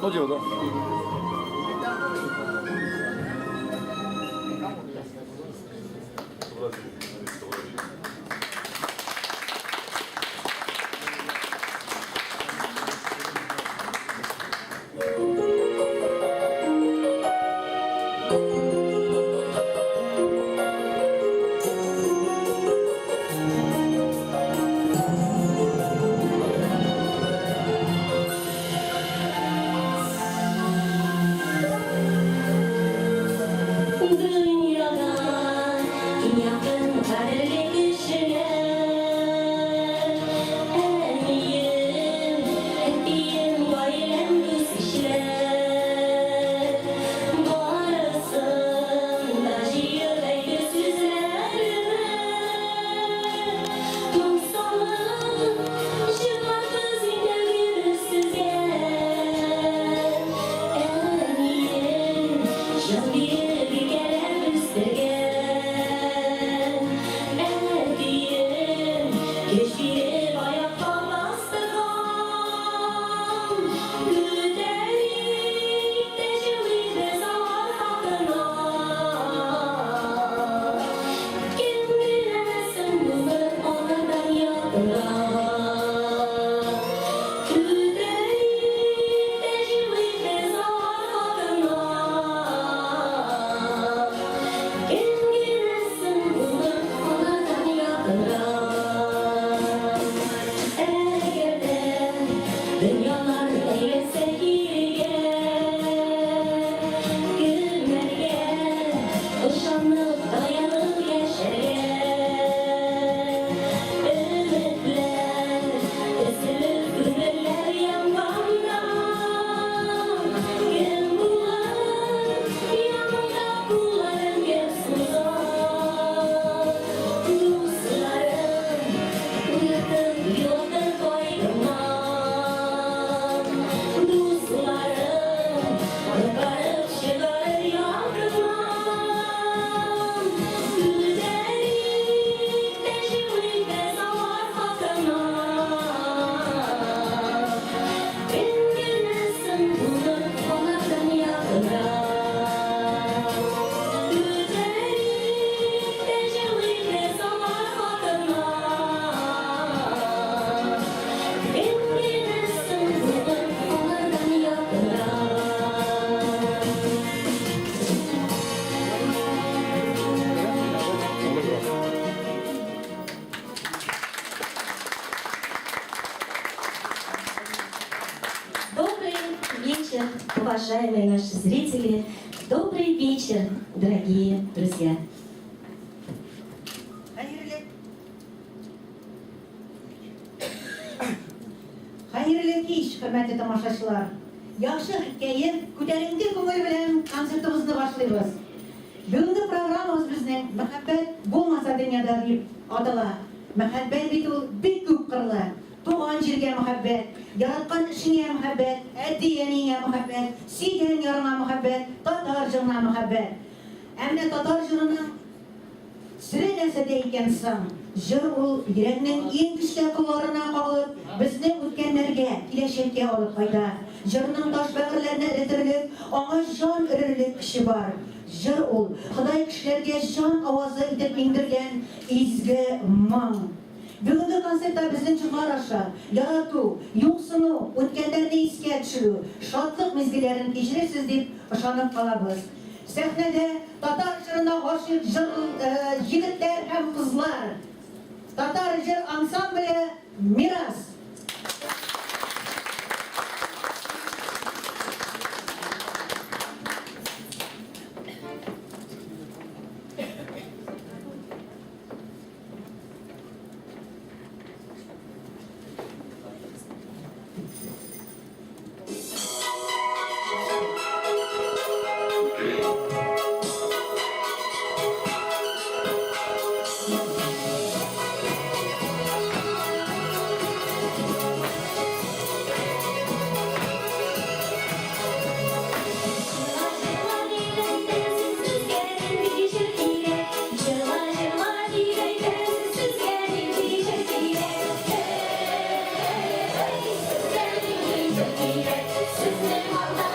어디 오다? Уважаемые наши зрители, добрый вечер, дорогие друзья. Hayırlı kеш, hürmetli tamaşaçılar. Yaxşı hikaye, көтеріңкі көңіл белән концертimizni башлыйбыз. Бүгінгі программабыз безнең "Мәхәббәт булмаса дөньяда" дип атала. Мәхәббәт бит ул бик күп кырлы. Туган җиргә мәхәббәт, яраткан эшеңә мәхәббәт, әти-әнигә мәхәббәт, сөйгән ярыңа мәхәббәт, татар җырына мәхәббәт. Әмма татар җырының сире нәрсәдә икән соң? Җыр ул йөрәкнең иң көчле кылларына кагылып, безне үткәннәргә, киләчәккә алып кайта. Җырның таш бәгырьләренә эретерлек, аңа җан өрерлек көче бар. Җыр ул Ходай кешеләргә җан авазы итеп иңдергән изге моң. Бүгінгі концертта біздің җырлар аша ярату, юксыну, үткәннәрне искә төшерү, шатлык мизгелләрен кичерерсез дип ышанып калабыз. Сәхнәдә татар җырына гашыйк егетләр һәм кызлар. Татар җыр ансамбле "Мирас". Sizin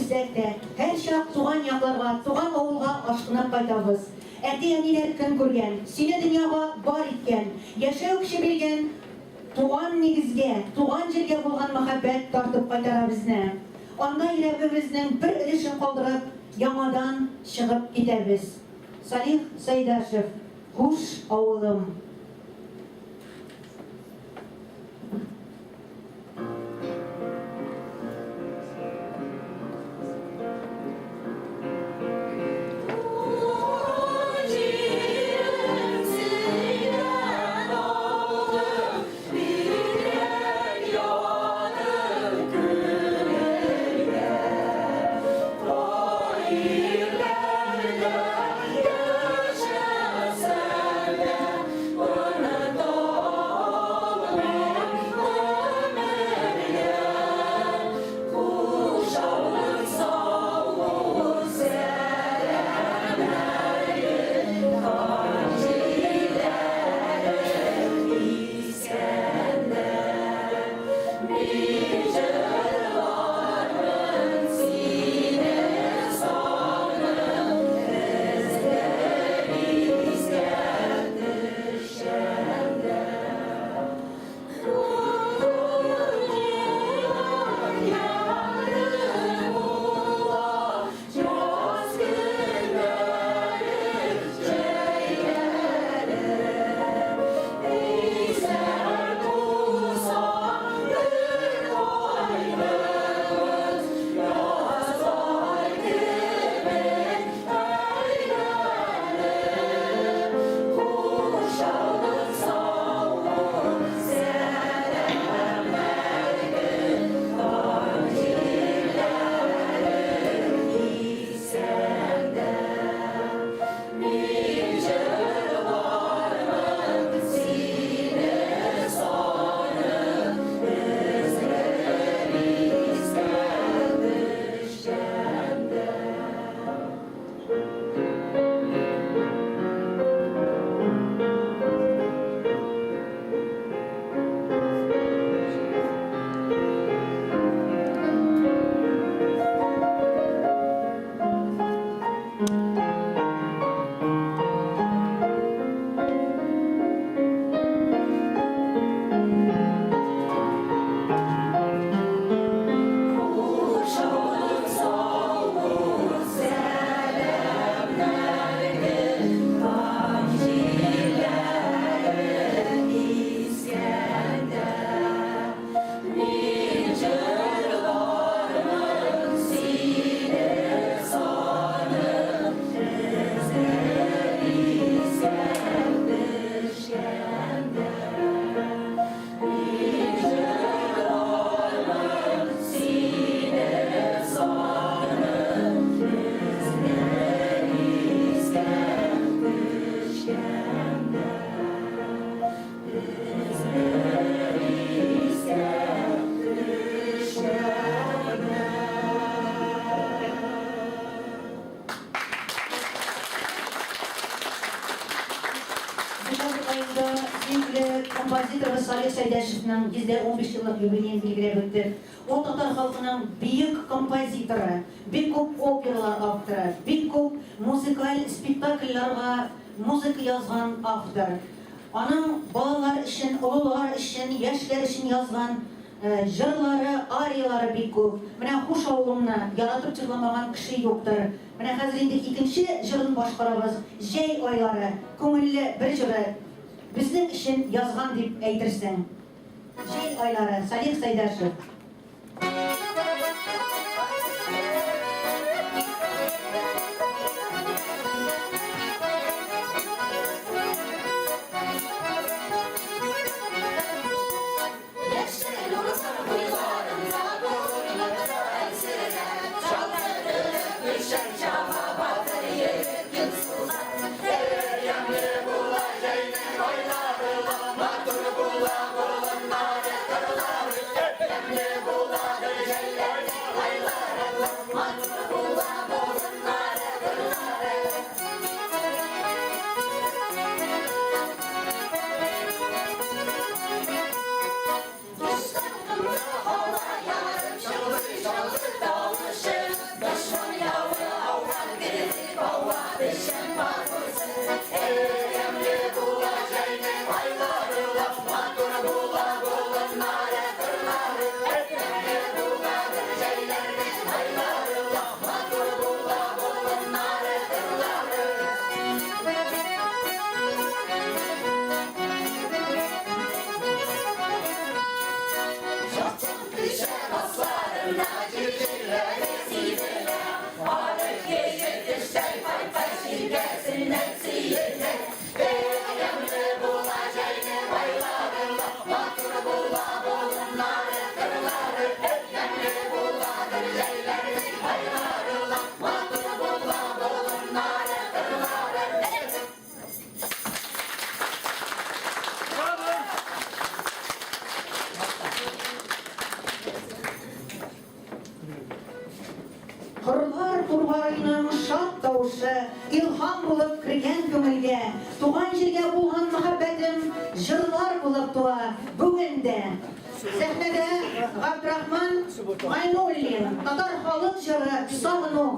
үлсәк тә, һәр чак туган якларга, туган авылга ашкынып кайтабыз. Әти-әниләр көн күргән, сине дөньяга бар иткән, яшәү кеше белгән, туган нигезгә, туган җиргә булган мәхәббәт тартып кайтара безне. Анда йөрәгебезнең бер өлешен калдырып, яңадан чыгып китәбез. Салих Сәйдәшев, Хуш авылым. Композитор Салих Сәйдәшевнең 115 еллык юбилеен билгеләп үтте. Ул татар халкының бөек композиторы, бик күп опералар авторы, бик күп музыкаль спектакльләргә музыка язган автор. Аның балалар өчен, олылар өчен, яшьләр өчен язган җырлары, ариялары бик күп. Менә Хуш авылымны яратып җырламаган кеше юктыр. Менә хәзер инде икенче җырын башкарабыз. Җәй айлары, күңелле бер җыры. Безнең өчен язган дип әйтерсең. Җәй айлары, Салих Сәйдәшев. булып кергән күңелгә, туган җиргә булган мәхәббәтем җырлар булып туа бүген дә. Сәхнәдә Габдрахман Гайнуллин, татар халык җыры «Сагыну».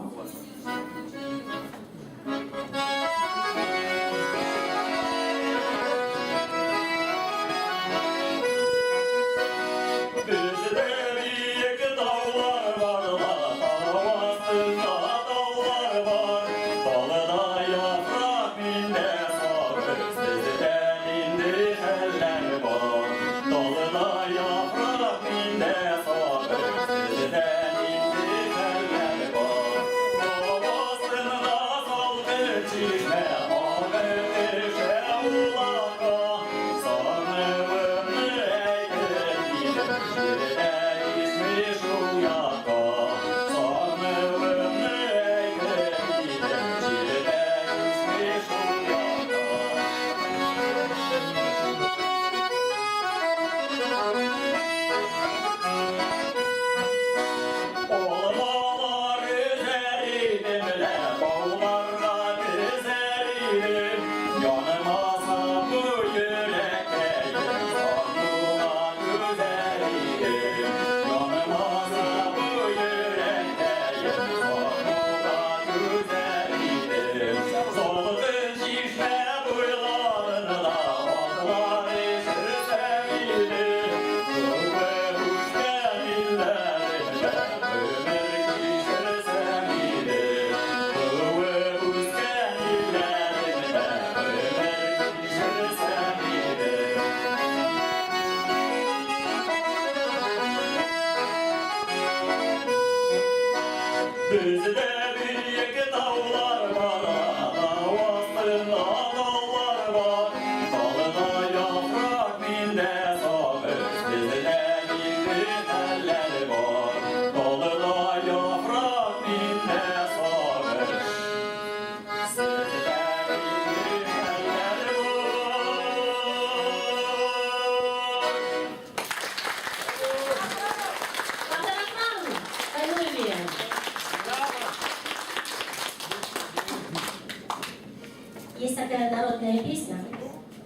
Есть такая народная песня,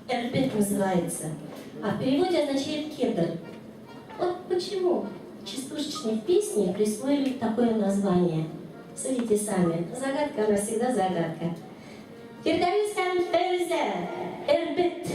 «Эрбет» называется, а в переводе означает «кедр». Вот почему частушечной песне присвоили такое название. Судите сами, загадка, она всегда загадка. Фирдавильская Ферзе, «Эрбет».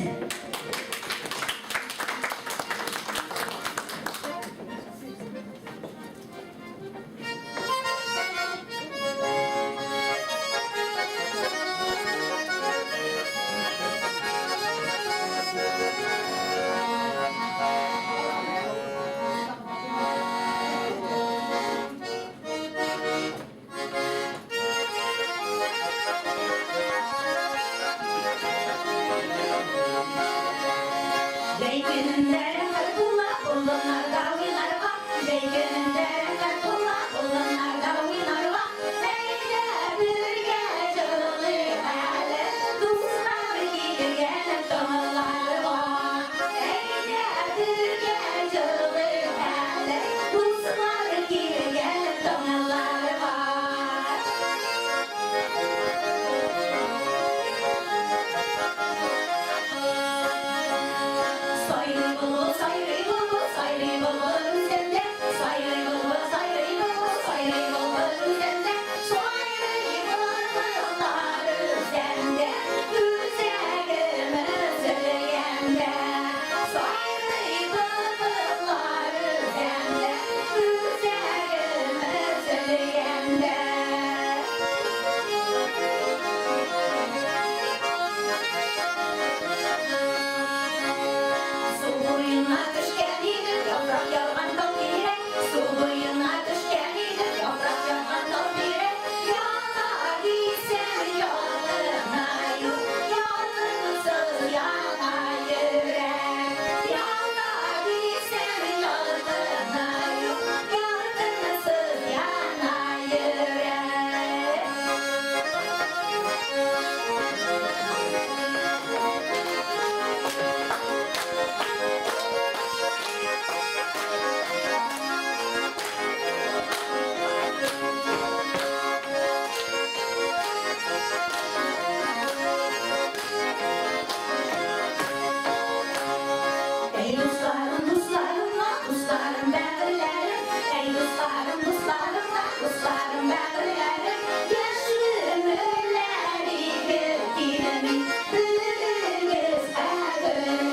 Ey dostlarım, dostlarım, dostlarım, bägirlerim. Ey dostlarım, dostlarım, dostlarım, bägirlerim. Yaşlı ömürleri götüremin, büyüğüz bägirlerim.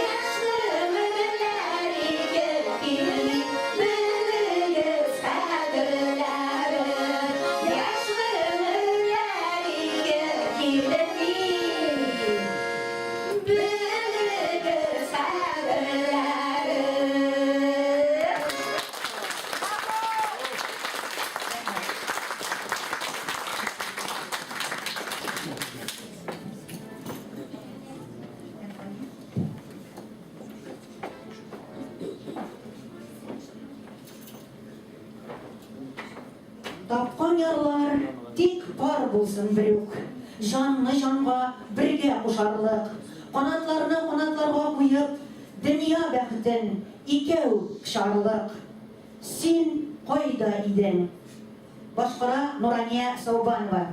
Yaşlı ömürleri götüremin, büyüğüz bägirlerim. Yaşlı ömürleri götüremin, büyüğüz bägirlerim. Tapkan yarlar tik par bulsun bürük. Canlı canға birge kuşarlık. Kanatlarını kanatlarga koyup, dünya bəxtin ikev pişarlık. Sen koyda idin. Başkara Nuraniye Saubanova.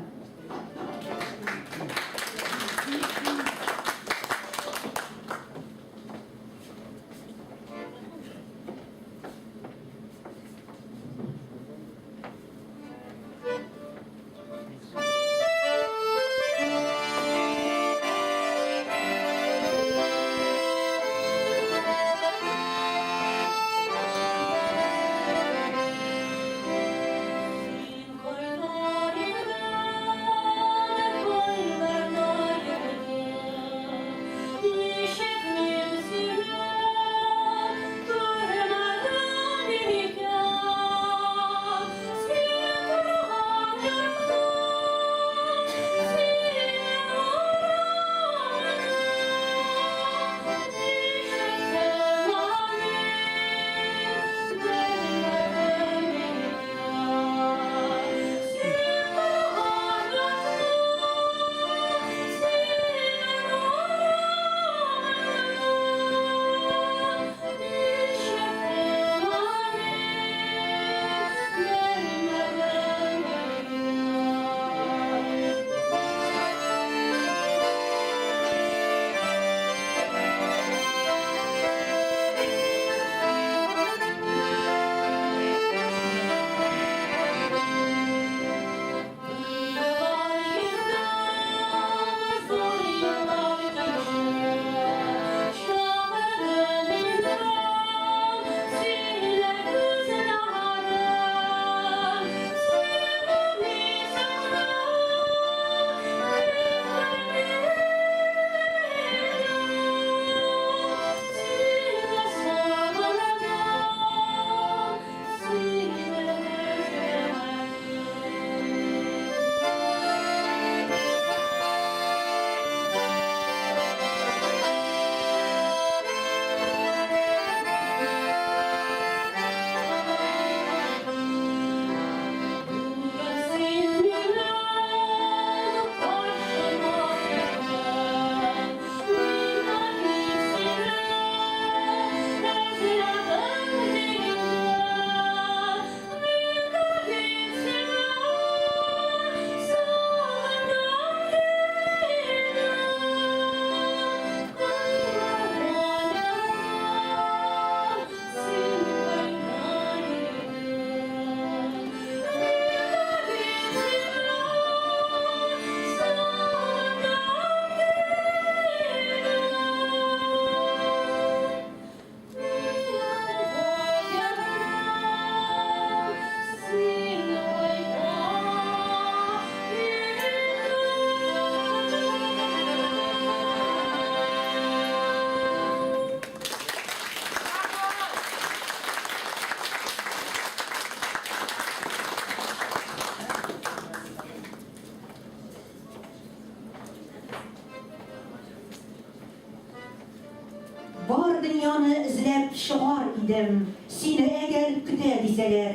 Var dünyanı izlep şıgar idim. Seni eğer küte diseler.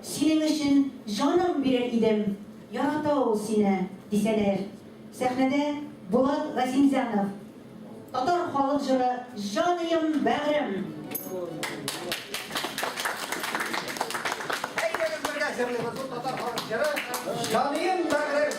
Senin için canım birer idim. Yarata ol seni diseler. Sahnede Bulat Gazimzanov. Tatar halk jırı Canıyım Bağrım. Canıyım Bağrım.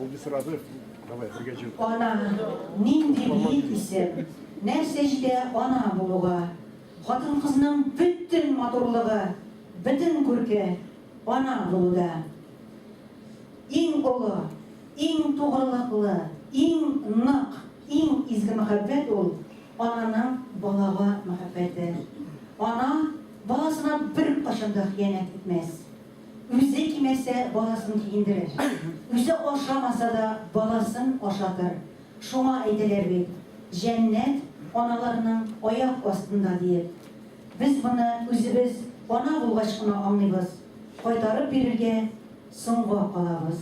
Oldu sırada. Давай, бірге Ана, нинди биік исем, нәрсе жиде ана болуға, қатын қызының бүттін матурлығы, бүтін көрке ана болуда. Ең ұлы, ең тоғырлықлы, ең нық, ең изгі махаббет ол ананың балаға махаббеті. Ана баласына бір қашанда қиянат етмес. Өзі кимесе баласын киіндірер. Өзі ошамаса да баласын ошатыр. Шуңа әйтелер бит, жәннәт аналарының аяқ астында диеп. Біз бұны өзіміз ана болғаш қына аңлайбыз. Қайтарып беруге соңға қалабыз.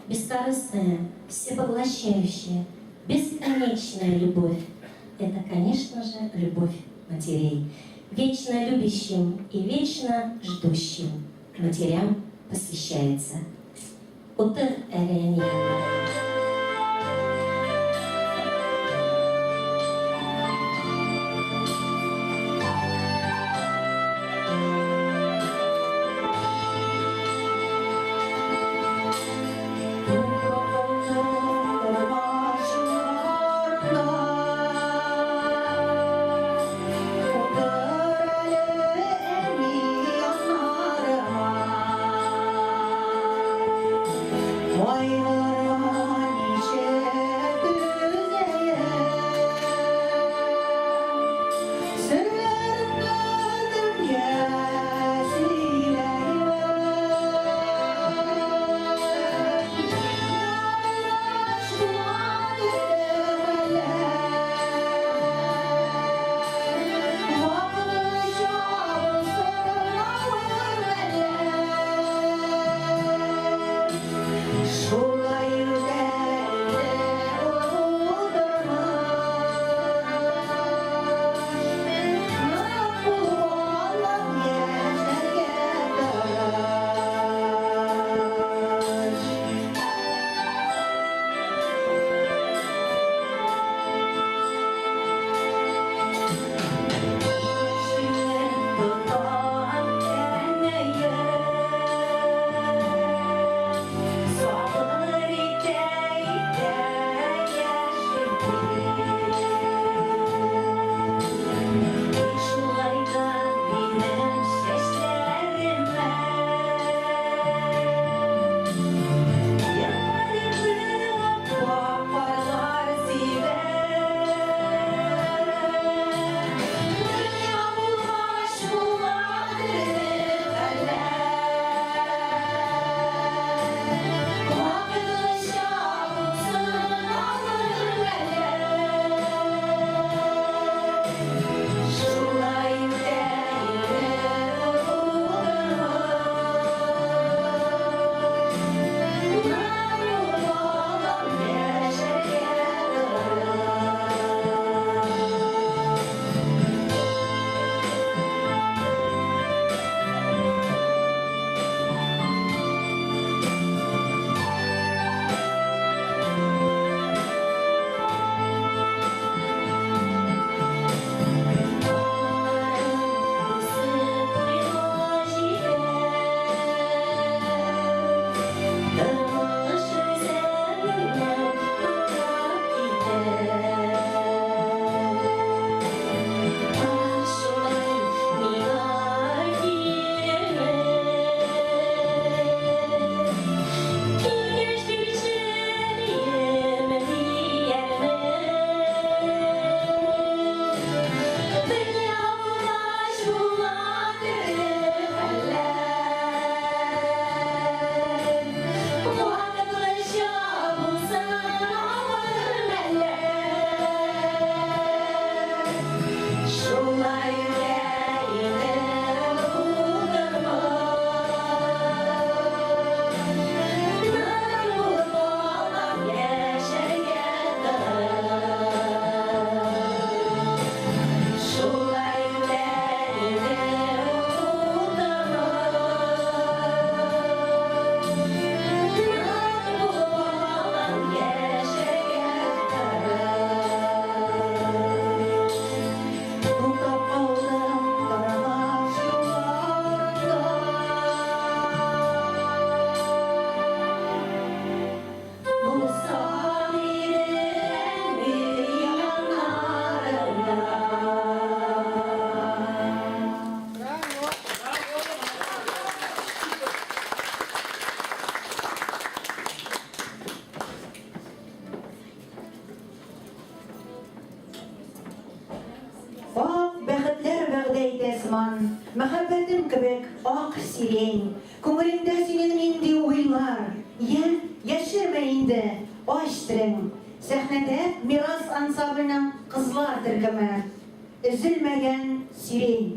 Бескорыстная, всепоглощающая, бесконечная любовь – это, конечно же, любовь матерей. Вечно любящим и вечно ждущим матерям посвящается. Утыр әрәне. Vay vay vay Мәхәббәтем кебек ак сирень, күңелеңдә синең нинди уйлар? Яшермә инде, ач телең. Сәхнәдә Мирас ансамблінің кызлар төркеме. Өзелмәгән сирень.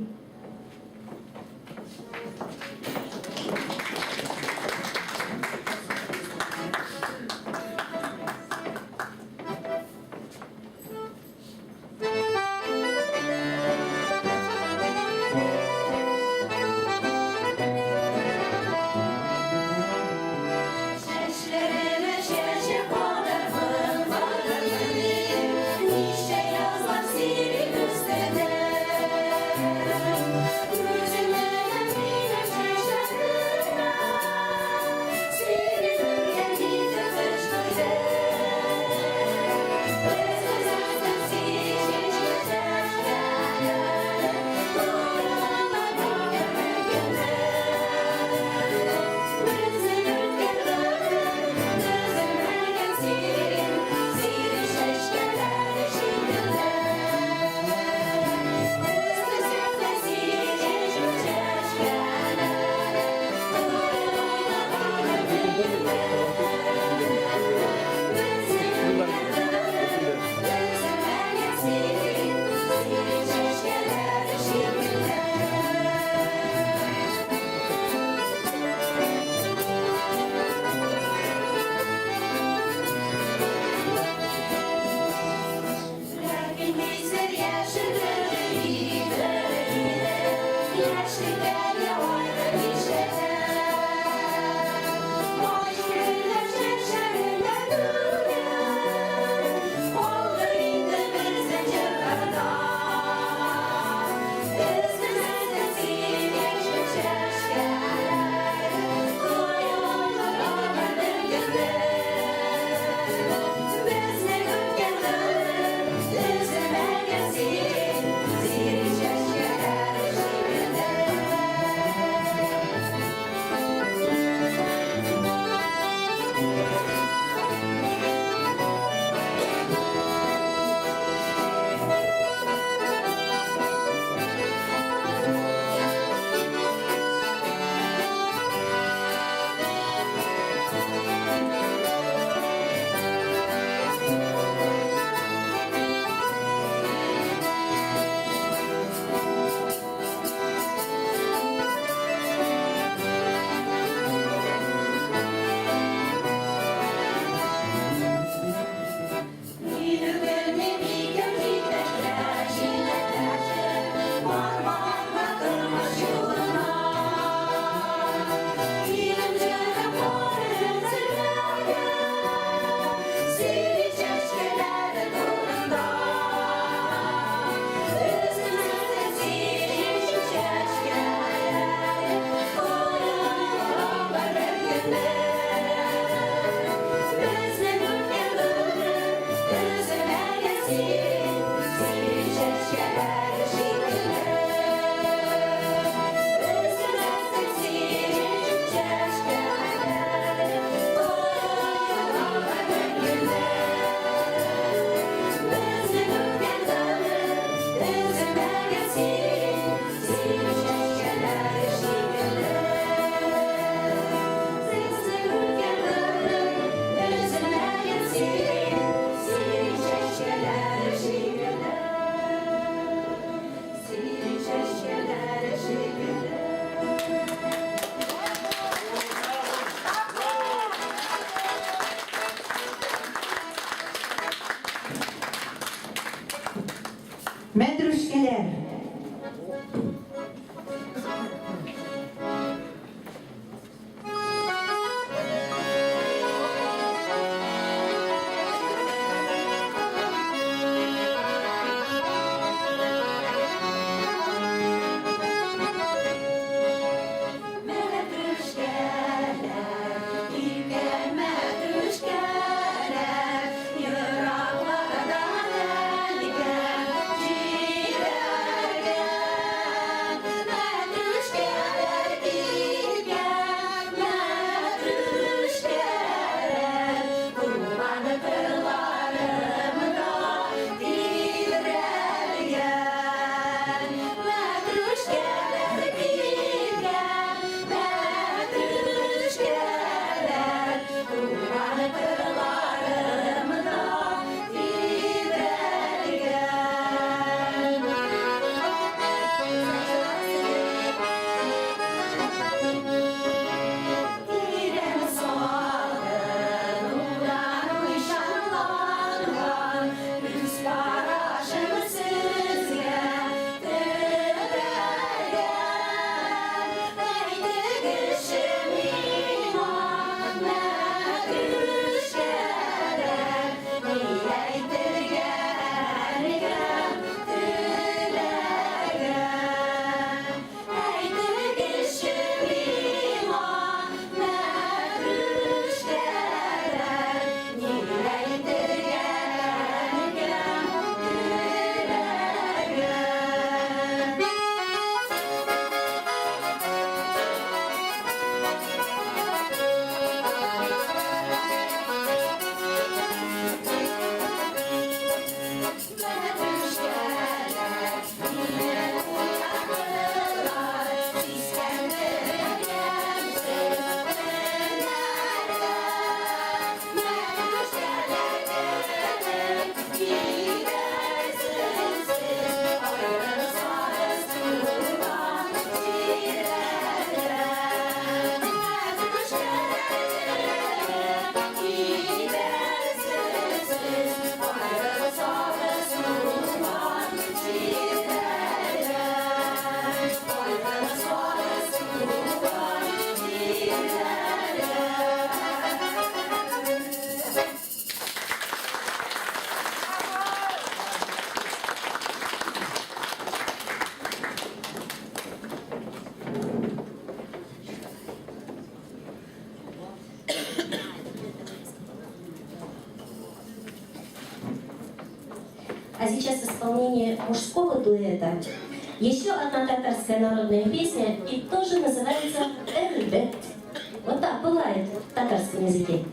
Мәдрүшкәләр. Yürü А сейчас в исполнении мужского дуэта еще одна татарская народная песня и тоже называется «Эльбет». Вот так бывает в татарском языке.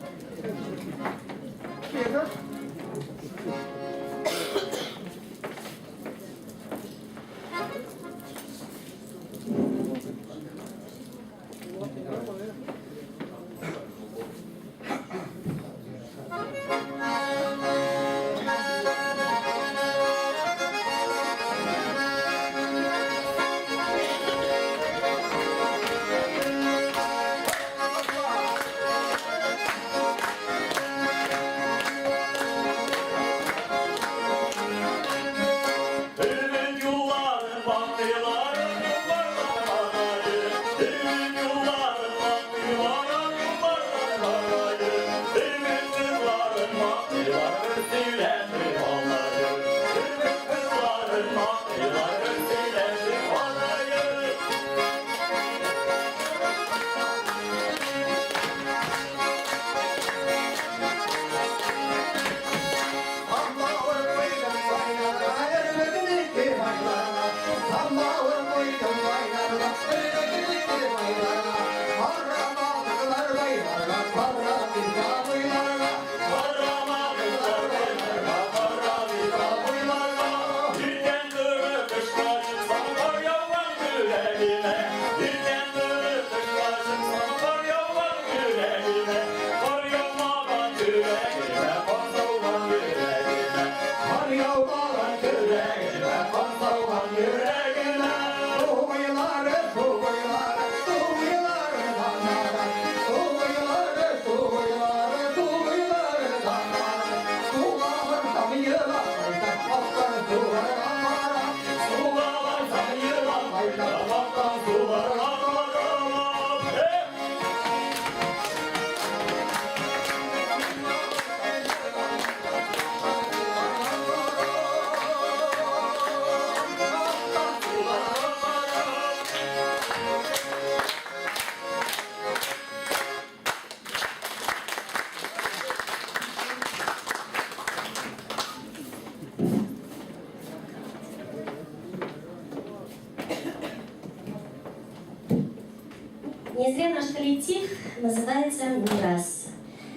Не зря наш коллектив называется «Мирас»,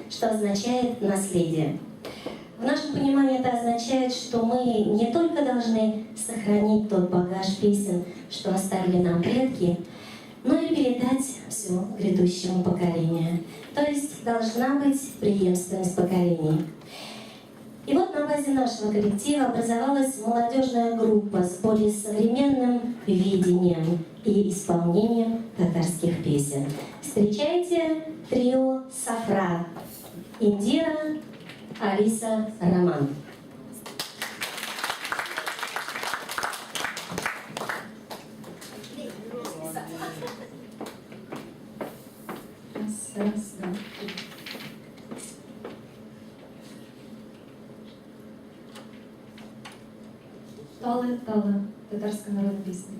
что означает «наследие». В нашем понимании это означает, что мы не только должны сохранить тот багаж песен, что оставили нам предки, но и передать все грядущему поколению. То есть должна быть преемственность поколений. И вот на базе нашего коллектива образовалась молодежная группа с более современным видением и исполнением татарских песен. Встречайте трио «Сафра» — Индира, Алиса, Роман. Талы, талы, татарская народная песня.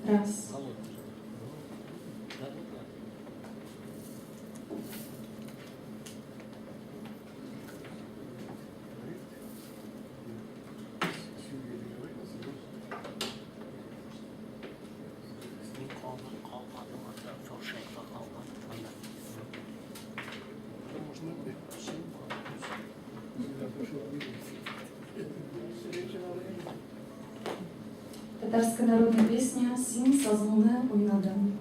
Раз. Татарская народная песня «Син сазлыны уйнаdım».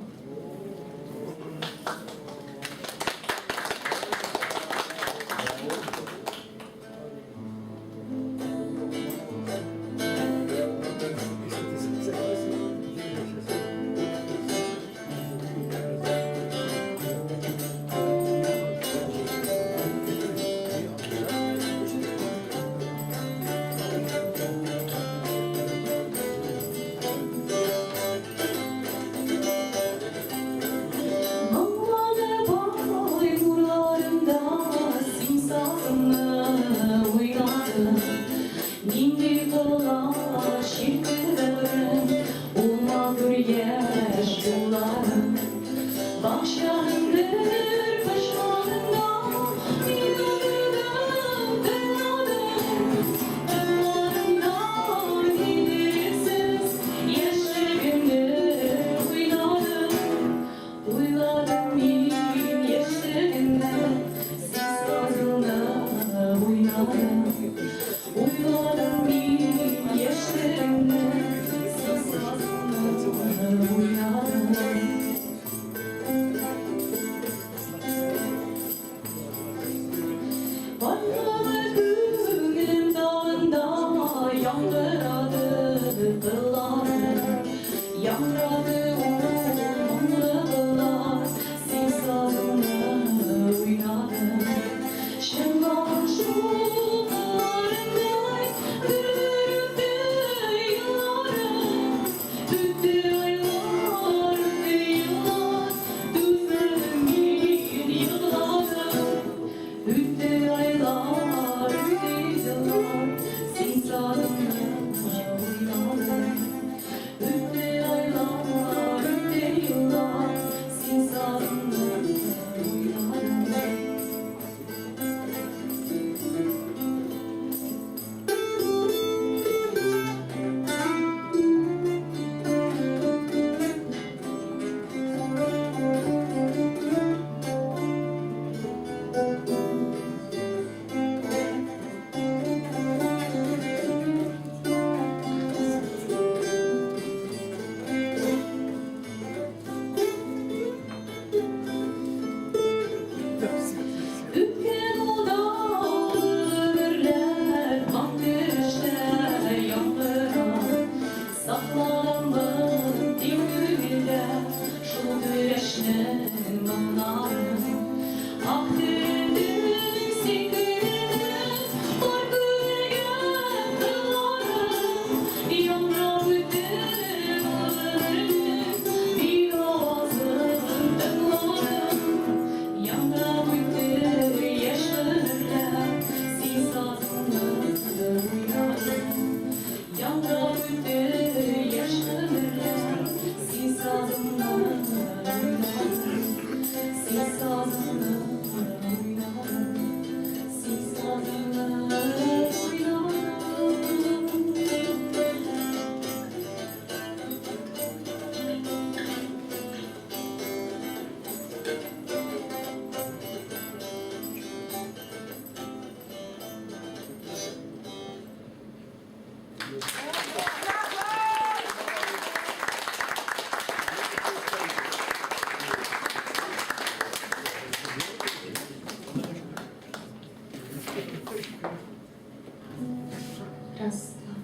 Раз, два.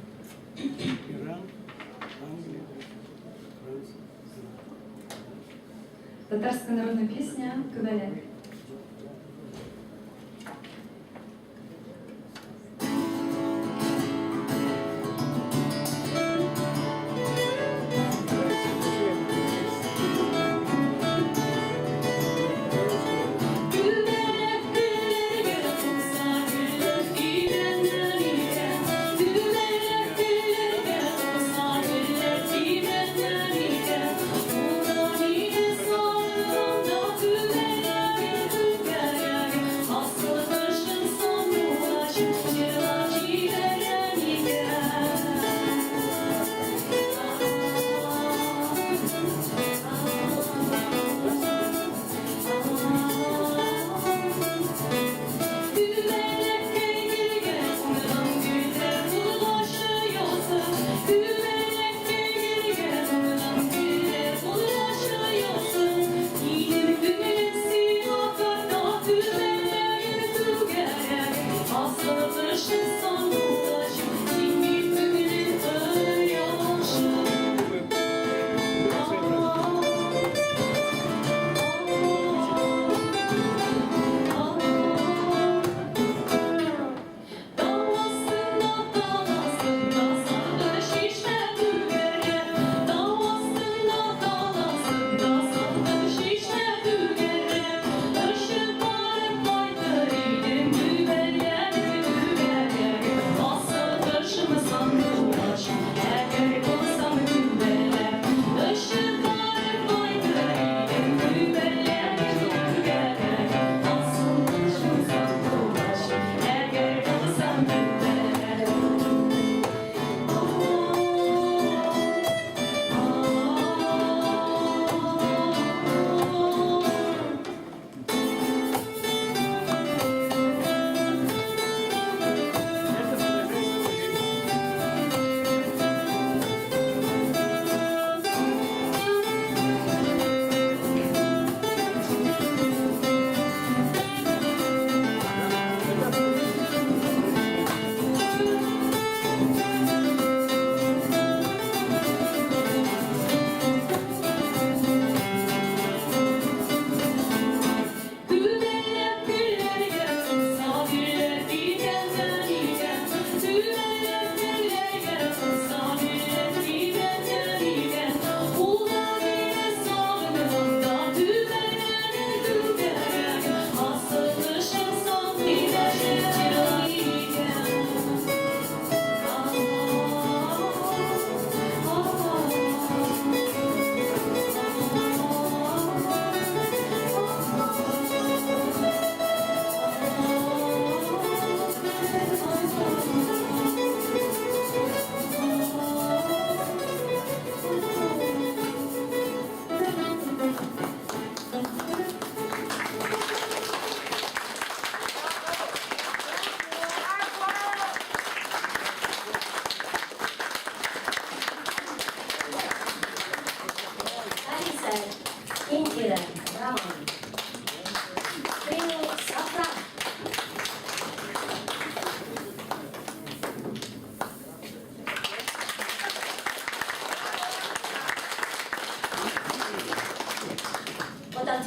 Татарская народная песня «Кавалер». Güller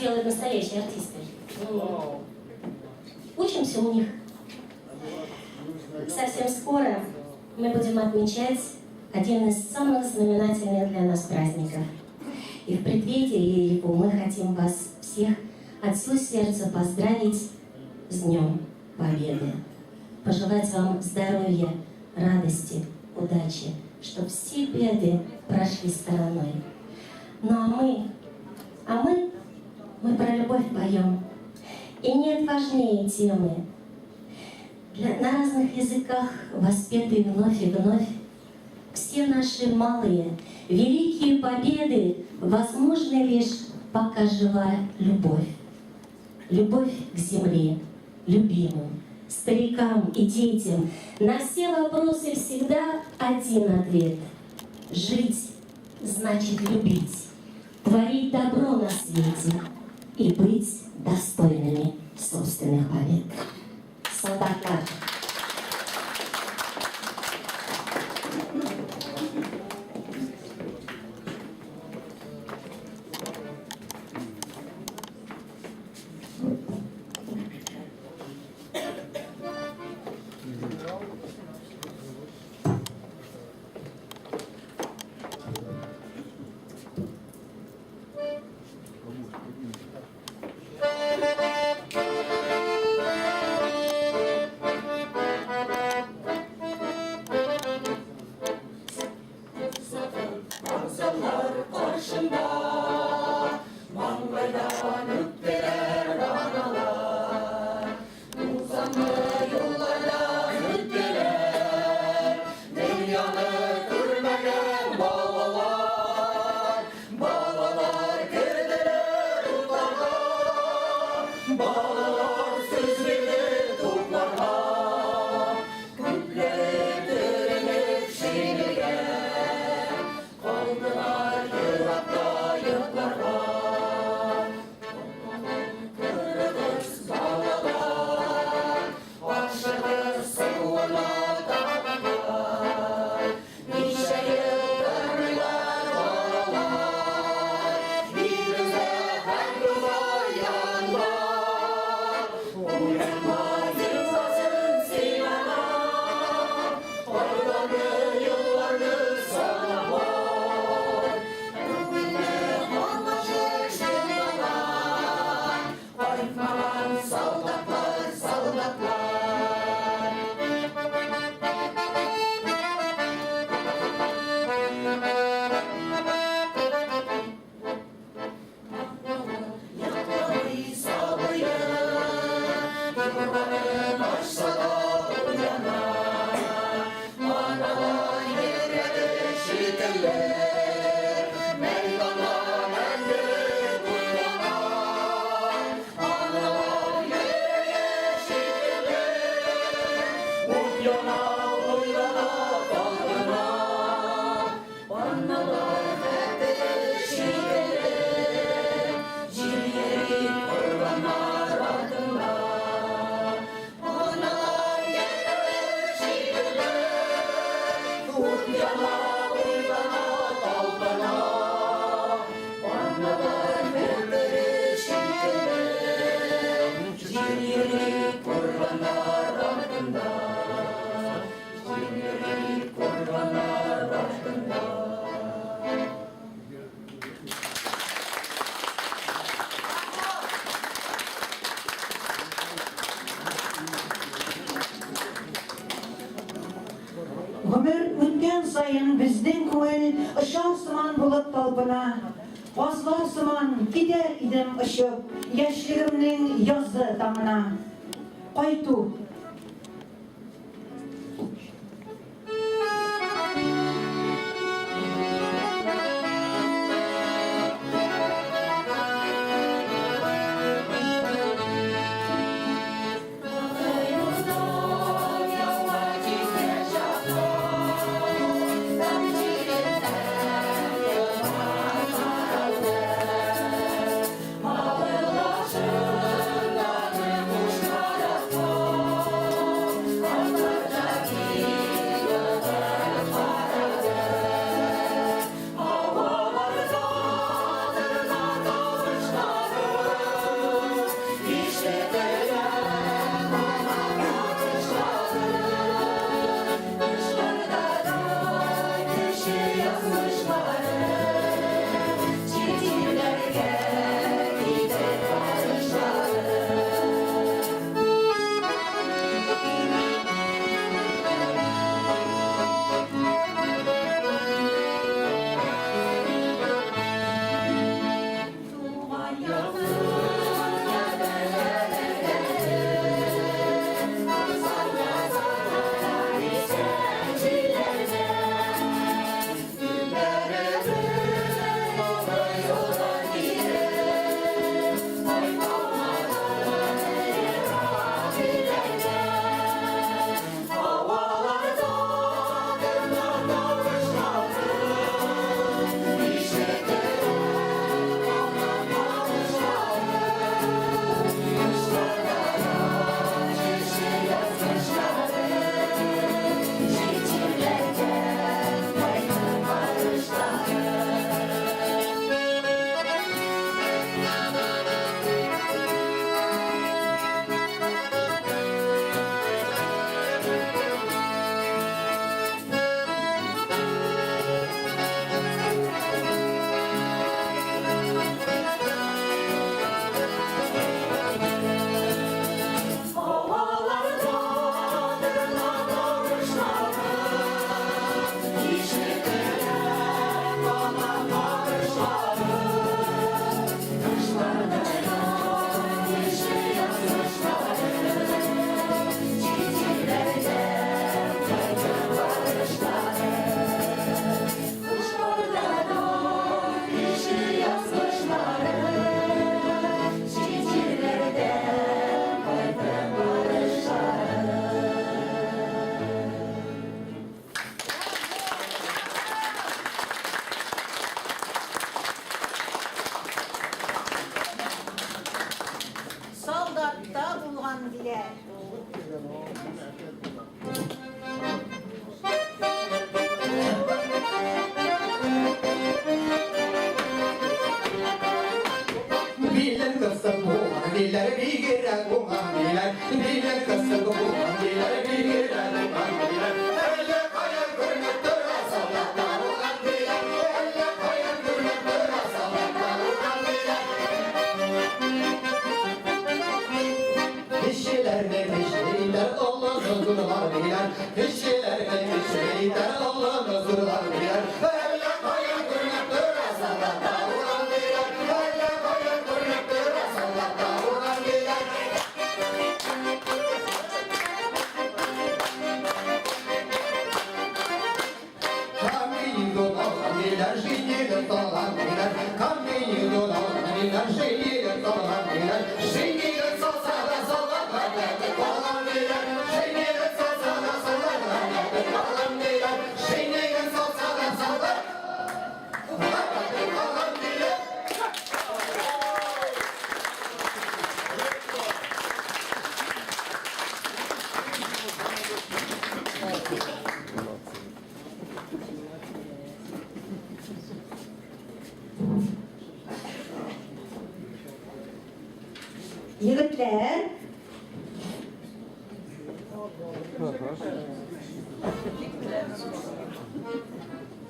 делают настоящие артисты. Учимся у них. Совсем скоро мы будем отмечать один из самых знаменательных для нас праздников. И в преддверии его мы хотим вас всех от всего сердца поздравить с Днем Победы. Пожелать вам здоровья, радости, удачи, чтобы все беды прошли стороной. Ну а мы про любовь поем. И нет важнее темы. На разных языках воспеты вновь и вновь. Все наши малые, великие победы возможны лишь, пока жива любовь. Любовь к земле, любимым, старикам и детям. На все вопросы всегда один ответ. Жить значит любить, творить добро на свете и быть достойными собственных побед. Солдатка. Ömür ötken sayın bizden koyun ışık sıman bulup talpına. Aslar sıman gider idim ışık yaşlığımın yazı damına. Kaytu. Małe laszyn, na krzywuszkach diler, bir girer kuman diler, diler kısır kuman diler, bir girer kuman diler. Elle kayar gönlüktür asalaklar ulan diler, elle kayar gönlüktür asalaklar ulan diler. Kişiler ne kişiler Allah'ın zullar diler, kişiler ne kişiler Allah'ın zullar diler. Elle kayar gönlüktür asalaklar ulan diler, elle kayar gönlüktür asalaklar ulan diler. Kamiyi dolan diler, şiiri dolan diler, kamiyi dolan diler, şiiri dolan diler, şiiri salsa da salaklar derdi falan diler, şiiri salsa da salaklar derdi falan diler, şiiri salsa da salaklar derdi falan diler. Yigitler,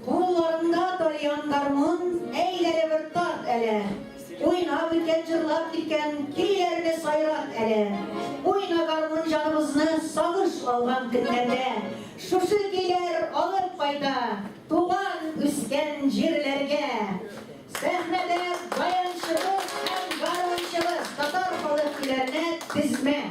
kollarında dolayan garmon, eylere bir tat ele. Oyna bitken cırlap bitken keylerini sayrat ele. Oyna garmon canımızını sağış algan günlerde. Şuşu keyler alıp fayda, tuğan üsken jirlerge. Sahnede bayançımız hem garmonçımız Tatar balıkçılarına dizme.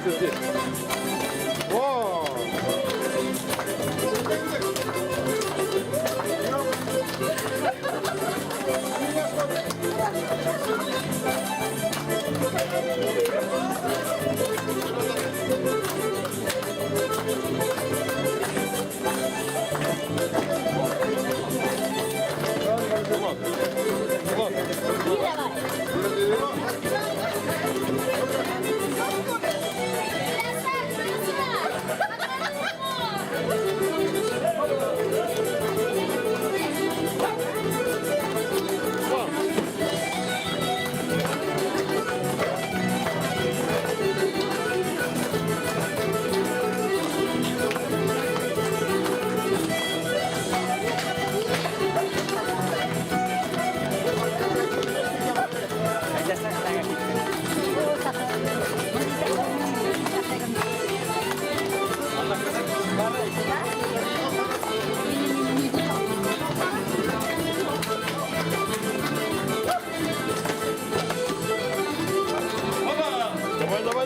здесь. О!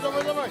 Давай. Давай.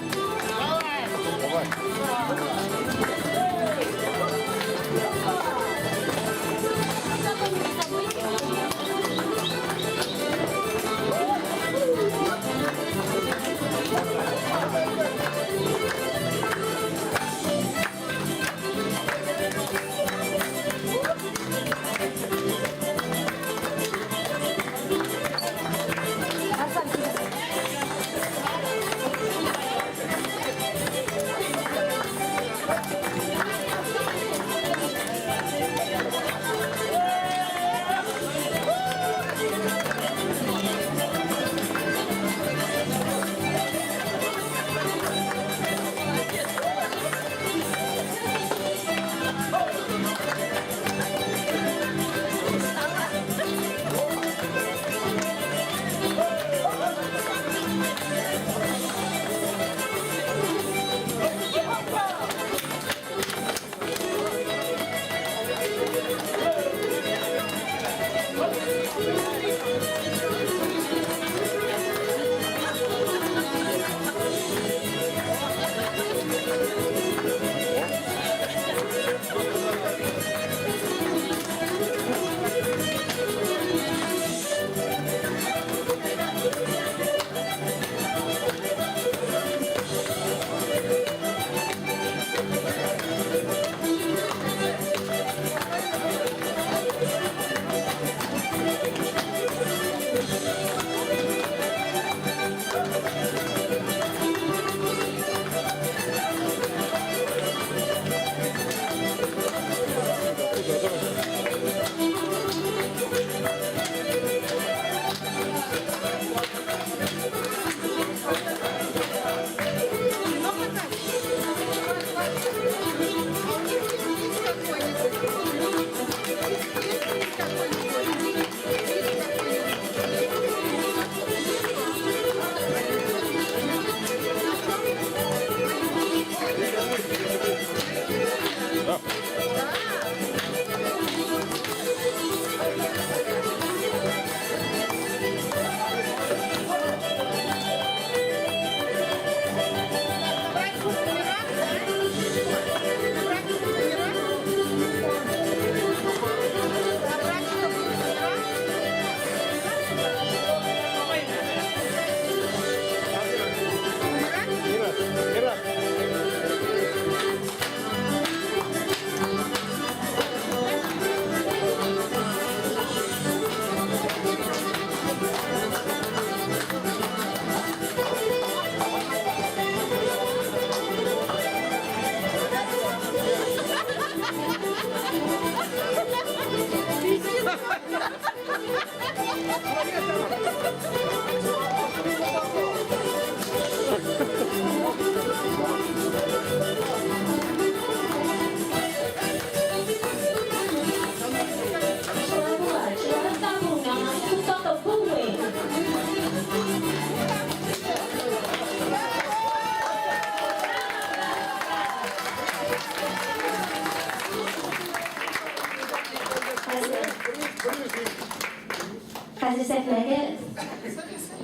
Aziz etmegi,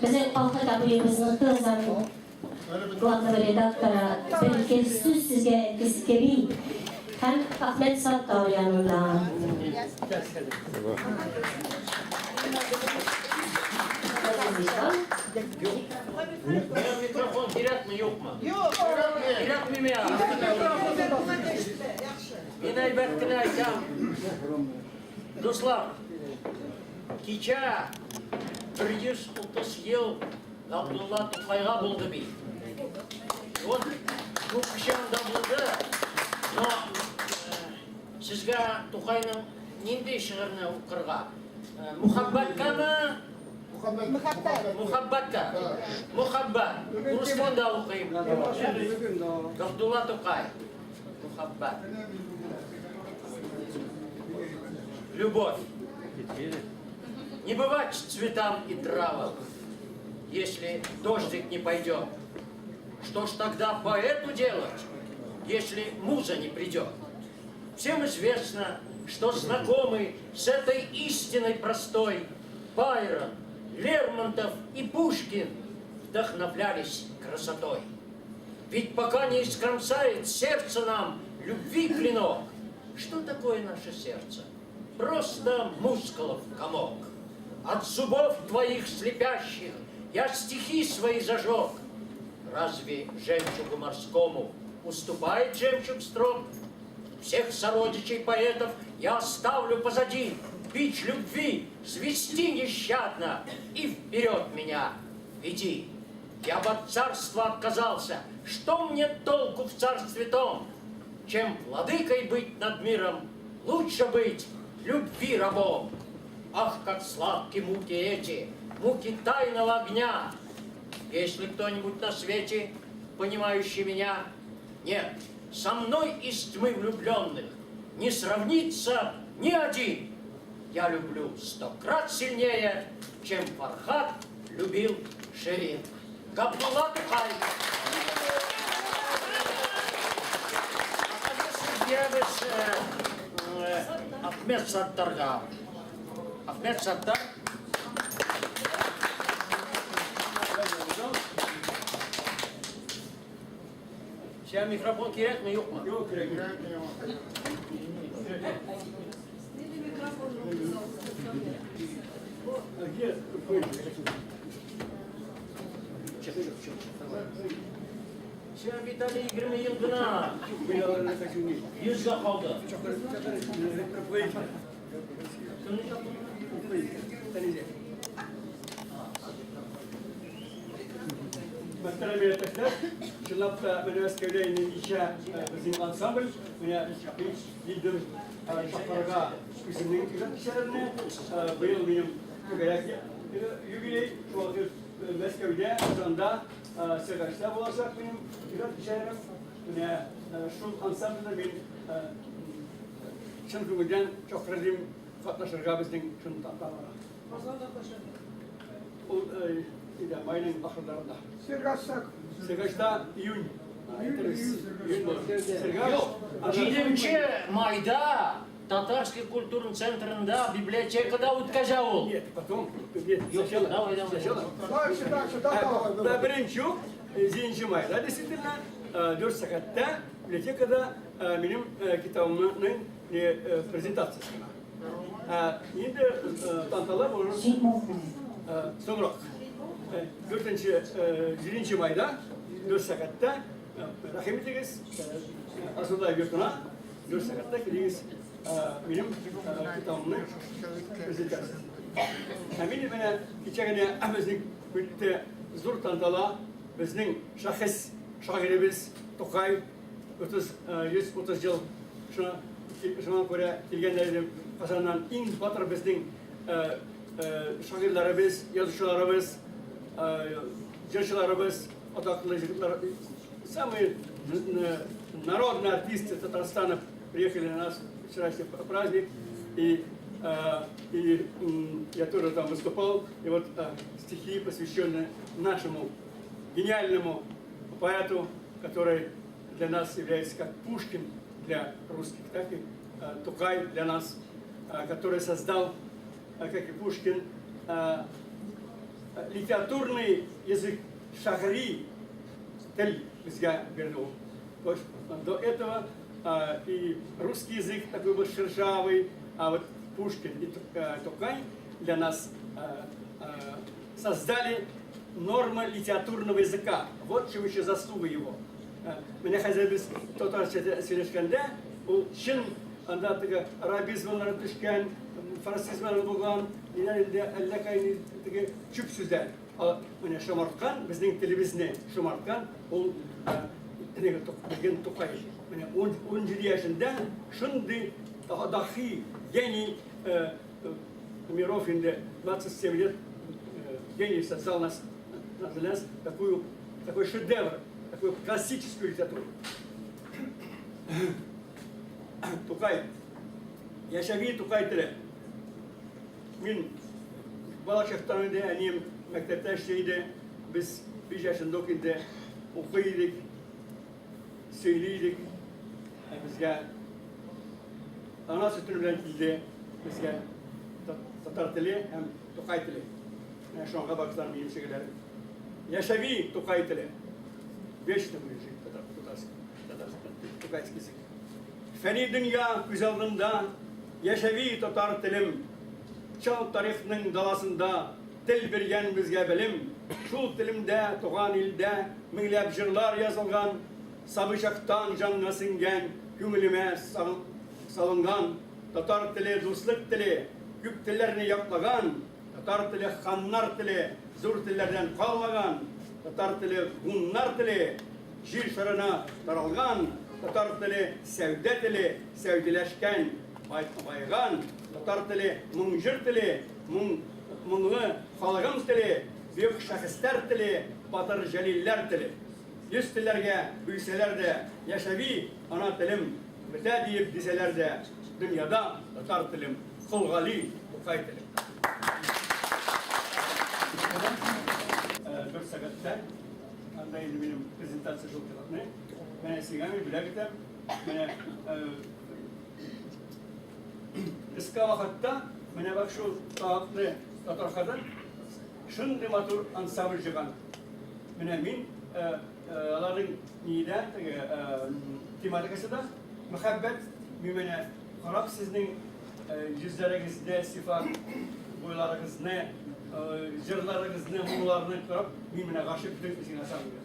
bizim Alkı Kabulümüzün kızlarının главного редактора берілген сөз сізге айтқысы келейін. Һәм Ахмет Саттар янында. Mikrofon kerakmi yo'qmi? Kerakmi men? Men albatta aytam. Do'stlar, kecha 130 yil Abdulla To'qayga bo'ldi bi. Bu kishanda bo'ldi. No, sizga To'qayning nendek shi'rini o'qirga? Muhabbatgami? Muhabbatga. Muhabbat. Rusmonda o'qiyman. Abdulla To'qay. Muhabbat. Любовь. Не бывать цветам и травам, если дождик не пойдет. Что ж тогда поэту делать, если муза не придет? Всем известно, что знакомы с этой истиной простой Байрон, Лермонтов и Пушкин вдохновлялись красотой. Ведь пока не искромсает сердце нам любви клинок, что такое наше сердце? Просто мускулов комок. От зубов твоих слепящих я стихи свои зажег. Разве жемчугу морскому уступает жемчуг строк? Всех сородичей поэтов я оставлю позади. Бич любви свести нещадно и вперед меня веди. Я бы от царства отказался. Что мне толку в царстве том? Чем владыкой быть над миром, лучше быть любви рабом. Ах, как сладки муки эти, муки тайного огня. Если кто-нибудь на свете, понимающий меня, нет, со мной из тьмы влюбленных не сравнится ни один. Я люблю 100 крат сильнее, чем Фархад любил Ширин. Габдулла Тукай. Ахмет Саттарга. Ахмет Саттар. Сейчас микрофон керекми, yo'qmi? Yo'q, kerak. Sen Vitaliy 20 yil gina 100ga qoldi. Mesela bir takdir, şılapta üniversitede inişe bizim ansambl, buna hiç bildim şafarga isimli kişilerine bu yıl benim kökayaki yübiley şu Moskov'da sonunda sekreter olacak benim kişilerim. Buna şu ansamblda ben şunlardan çok razıyım katlaşırga bizim şunu tanımlara. İşte Mayıs'ın ahırlarında. Sergaç'ta iyun. Жетінші майда татарский культурный центрында библиотекада өткізі ол. Нет, потом. Yok, давай. Да, birinci yok, zincir mayda. Действительно, 4 saatte bibliotekada benim kitabımın prezentasyasına. Şimdi tantalar olur. Sonra 4. mayda 4 saatte rahim ediniz. Aslında yurtuna 4 saatte gidiniz benim kitabımın prezentasyasına. Benim bana içeride bizim birlikte zor tantala bizim şahıs şairimiz Toqay 130 yıl şuna göre gelgenlerden kazanan en batır bizim şairlerimiz, yazıcılarımız, жырчыларыбыз, атаклы жігіттер, самые народные артисты Татарстана приехали на наш вчерашний праздник, и я тоже там выступал, и вот стихи, посвященные нашему гениальному поэту, который для нас является как Пушкин для русских, так и Тукай для нас, который создал, как и Пушкин, литературный язык шагри, тель бізге берді ол. То есть до этого и русский язык такой был шершавый, а вот Пушкин и Токай для нас создали нормы литературного языка. Вот чем еще заслуга его. Меня хозяин без тотар сөйлешкенде, ол шын анда тігі арабизмалары түшкен, францизмалары болған, әлдәкай тігі чүп сөздер. Ал міне шомартқан, біздің телевизіне шомартқан, ол білген Токай. Міне 17 yaşında шынды дахи гений миров инде 27 лет гений создал для нас такой шедевр, такую классическую литературу. Тукай. Яшави Тукай теле. Мин бала чактан инде анем мектепте эшлейди. Biz 5 yaşında инде окуйдук, сөйлейдик. Bizge ana sütünü bilen tilde bizge Tatar tili hem Tokay tili. Yani şu anda bakılan bilim şeyler. Yaşavi Tokay tili. 5 tili bu şey Tokayski язык. Feni dünya güzelliğinde yaşavi Tatar tilim. Çal tarihinin dalasında til birgen bizge bilim. Şu tilimde, Toğan ilde minglep jırlar yazılgan. Sabıçaktan canına singen, kümülüme salıngan, Tatar tili, dostluk tili, küp tillerini yaklagan, Tatar tili, xanlar tili, zor tillerden kalmagan, Tatar tili, hunlar tili, jir şarına daralgan, Tatar tili, sevde tili, sevdileşken, baygan, Tatar tili, mungjır tili, munglı halgın tili, büyük şahıslar tili, batır jeliller tili. Yüz tillerge büyüseler de yaşavi ana tilim bite deyip diseler de dünyada Tatar tilim kılgali Tokay tilim. 4 saatte andaydı benim prezentasyon şoklarını. Ben sigami bilagıtam. Ben iska vakitte ben bak şu taatlı Tatar kadar şun matur ansabır çıkan. Ben min Aların niyede, tematikası da muhabbet, mümine karab sizin yüzlerinizde sifat, boylarınız ne, jırlarınız ne, muğlarını karab, mümine karşı bütün bizim asabıyor.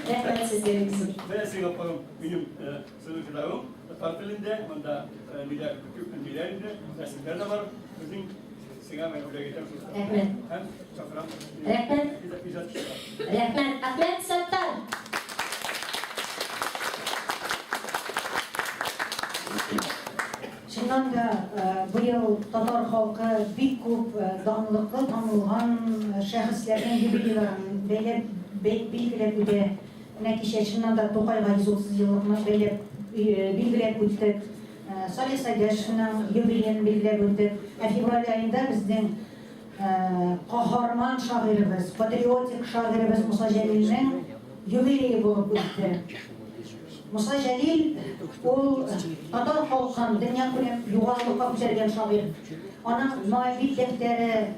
Rahmet sizlere bizim. Ben size yaparım, benim sözü kitabım, Tatilinde, bunda nida küçük nilerinde, resimler de var. Bizim sigara oraya gidelim. Rahmet. Hem safran. Rahmet. Rahmet. Ahmet Sattar. Шыннан да быйыл татар халкы бик күп данлыклы танылган шәхесләрнең юбилейларын билгеләп үтә. Менә кичә шыннан да Тукайга 130 еллыкны билгеләп үттек. Салih Сәйдәшевнең юбилеен билгеләп үттек. Февраль айында безнең каһарман шагыйрыбыз, патриотик шагыйрыбыз Муса Җәлилнең юбилее булып үтте. Муса Җәлил ул татар халкын дөнья күләм югарлыкка күтәргән шагыйрь. Аның наиб дәфтәре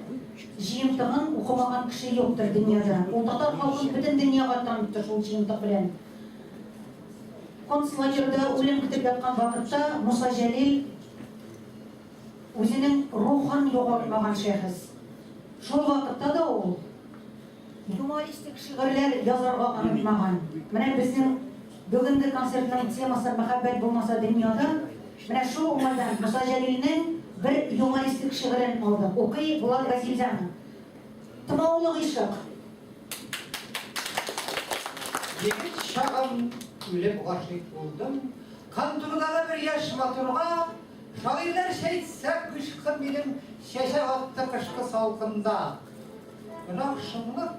җыентыгын укымаган кеше юктыр дөньяда. Ул татар халкын бөтен дөньяга танытты шул җыентык белән. Концлагерда үлем көтеп яткан вакытта Муса Җәлил үзенең рухын югалтмаган шәхес. Шул вакытта да ул юмористик шигырьләр язарга онытмаган. Менә безнең бүгенге концертның темасы мәхәббәт булмаса дөньяда, менә шул уңайдан Муса Җәлилнең бер юмористик шигырен алдык. Укый Булат Газизаны. Тымаулы гыйшык. Егет шағым үлеп ғашиқ болдым. Кантурдағы бір яш матурға, шағирлер шейтсе күшқы менің шеше атты қышқы салқында. Бірақ шыңлық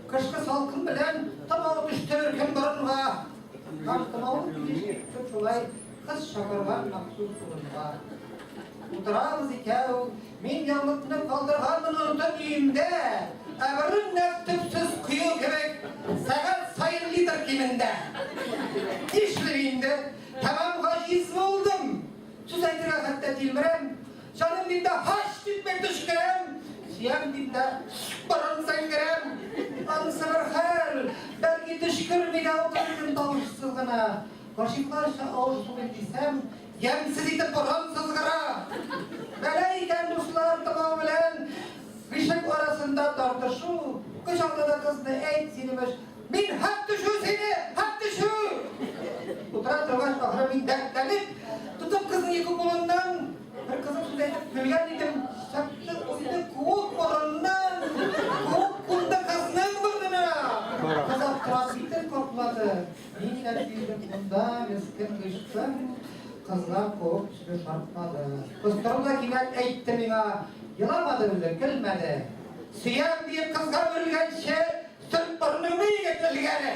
қышқы салқын білен тымау түсті өркен бұрынға. Тымауын келешекті шулай қыз шақырған мақсус бұрынға. Отырамыз екеу, мен яңлықны қалдырғанмын ұлтын үйімде. Әбірін нәптіпсіз құйыл кебек, сағат сайын литр кемінде. İşlerinde tamam gaciz oldum. Söz aytırga hatta dilmirem. Canım dinde haş gitmek düşkürem. Siyam dinde baran sayngırem. Ansılar hal. Belki düşkür bir avdırın davuşsuzuna. Koşuklarsa ağusunu desem. Yemsiz ite baran sızgıra. Meleyken dostlar tamamen. Kışık arasında tartışu. Kışakta da kızını eğit sinimiz. Min hak düşü seni, hak düşü. Utra tırvaş ahremin dertlenip, tutup kızın yıkı bulundan, bir kızım suda gülgen idim, saktı oyunda kuğuk borundan, kuğuk kunda kızının burnuna. Kızak transiter kokladı, minnet bildim bunda, miskin kışkın, kızlar kuğuk çıkı şartmadı. Kızlarımda kimet eğitti mina, yılamadı bile, gülmedi. Siyam diye kızga ölgen şey, sırf burnumu yetilgene.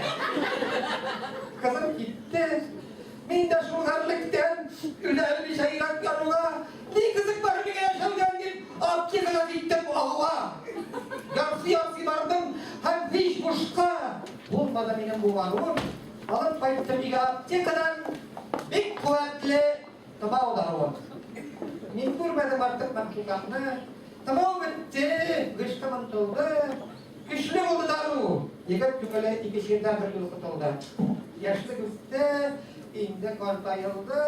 Kızım gitti. Min de şulgarlıktan güzel bir şey yanıma. Ne kızık burnumu yaşalgan deyip apki kıza gittim Allah'a. Yarsı vardım. Hem fiş kuşka. Olmadı benim bu varlığım. Alıp bayıttım bir apki kadar. Bir kuvvetli tabağı odarım. Min görmedim artık ben şulgarını. Tamam bitti. Gışkımın doldu. Güçlü oldu daru. Yıkıp tümöle iki şiirden bir yılkıt oldu. Yaşlı güçte, indi kortayıldı.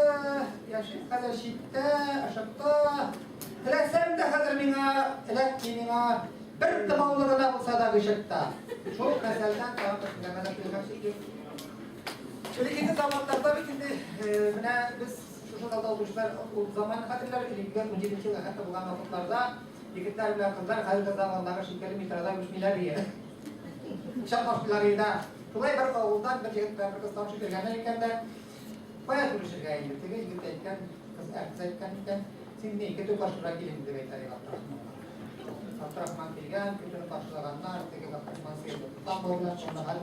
Yaşlı kadar şitte, aşıkta. Tilesem de hazır mina, tilek mina. Bir tımaulığına bulsa da gışıkta. Çok meselden kalan kısımlarına kılmak şey. Şöyle yeni zamanlarda bir şimdi biz şu dalda oluşlar o zaman hatırlar ilgili mücadele hatta bulan vakitlarda yigitler bilen kızlar hayırlı zamanlarda şirkeli mitrada güçmiler diye. Şapmaşlarıyla şulay bir oğuldan bir yigit bir kız tam şirkelgenden iken de bayağı duruşur gayet. Tege yigit etken, kız erkse etken şimdi iki başlığa gelin de beytleri Abdurrahman Bilgen, bütün başlaganlar, tege Abdurrahman Seyirdi. Tam boyunlar sonra hal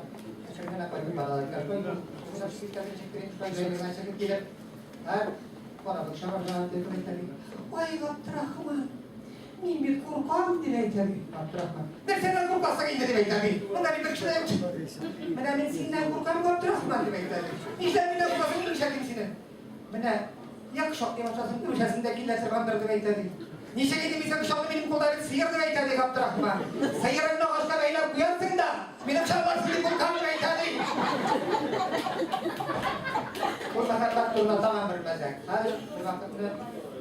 Şirken akıllı baralar koydum. Kısa şirketleri çektireyim, şuraya gelirken çekip gelip her bana şamarlarına dedim etleri. Vay Abdurrahman! Min bir korkan dileyteri Abdurrahman. Dersen korkarsa indi dileyteri. Bunda bir bakışına yok. Bana ben sinden korkan Abdurrahman dileyteri. İşte bana korkasın iyi şekilsinin. Bana yakışak diye başlasın, ülkesindekiler sırbandır dileyteri. Niçin edimizde kuşaklı benim kollarım sıyır dileyteri Abdurrahman. Sıyırınla başka beyler kuyarsın da benim çalmarsın diye korkan dileyteri. Bu sefer baktığımda tamam bilmezek. Hadi bir vakitte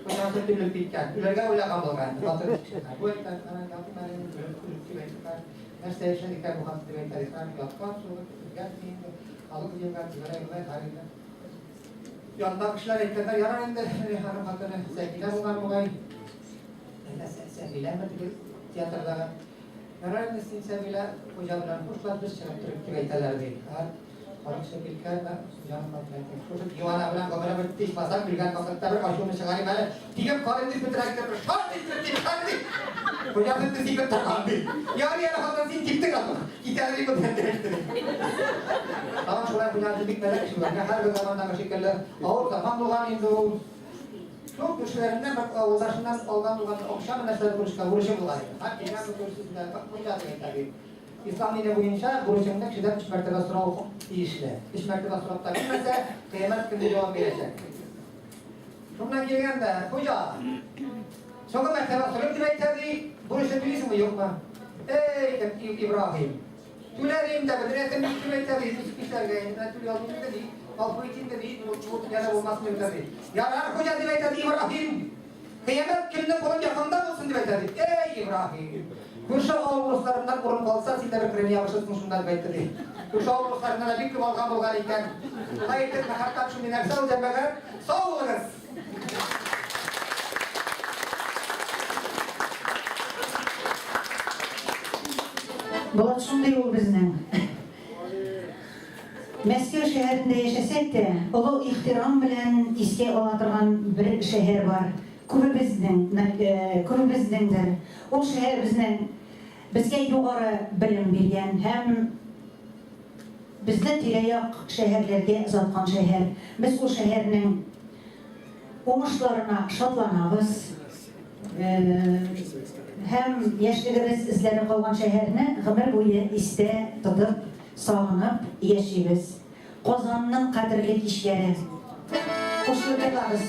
Kuşaklı bir bilgiken, ülerge öyle kabulgan. Batırı çıkışlar. Bu ekten kanan yaptım, benim kulüpçü beylikler. Her şeyşen bu hafta beylikler ikram yapkan, sonra geldiğinde alıp yılgar, yılgar, tarihler. Yanında kışlar eklerler, yaran ende hanım hakkını sevgiler bunlar mugay. Sevgiler mi dedi tiyatroda? Yaran ende sevgiler, hocalar, kuşlar biz çıkarttırıp beylikler değil. Orang sebutkan lah, jangan pakai. Terus gimana bilang kamera betis pasang berikan komentar masuk sekali mana? 3 kali di putra kita bershot di cantik. Punya itu sikit terkambil. Yari ada hal yang cipta kamu. Kita ada di betul. Tamam şuraya punya titik melek sebenarnya her bir zaman da şekilde ağır kafam dolan Indo. Çok güçlerinden bak ulaşından olgan dolan okşam mesela uğraşım dolan. Hatta yani bu kursusunda bak punya tabii. İslam dini boyunca buruşunda kişiden 3 mertebe sonra oku işle. 3 mertebe sonra takılmazsa kıyamet günü cevap verecek. Şundan gelgen de hoca. Sonra mertebe sonra demek tabi buruşun bilirsin mi yok mu? Ey İbrahim. Tülerim de bedretim bir demek tabi hiç işler gayet. Ben tül yalnız dedi. Kalkı için dedi. Bu yana olmasın dedi. Ya hoca demek tabi İbrahim. Kıyamet gününün kolun yakında olsun demek tabi. Ey İbrahim. Kuşa oğullarından kurun kalsa sizde bir kreni yapışırsın şundan beytleri. Kuşa oğullarından bir kıvalgan bolgan iken. Hayırdır mehakkak şu minerse olacak bakar. Sağ olunuz. Bulat şunday ol bizden. Moskva şehrinde yaşasak da, ulu ihtiram bilen iske alatırgan bir şehir var. Kubimizdendir. O şehir bizge yukarı bilim bergen, hem bizni tireyak şehirlerge uzatgan şehir. Biz o şehirnin oңuшларына şatlanabız. Hem yaşligimiz izleri kalgan şehirni ömür boyu iste tutup, sağınıp yaşayız. Kozanның kadirli kişileri. Hoşçakalın.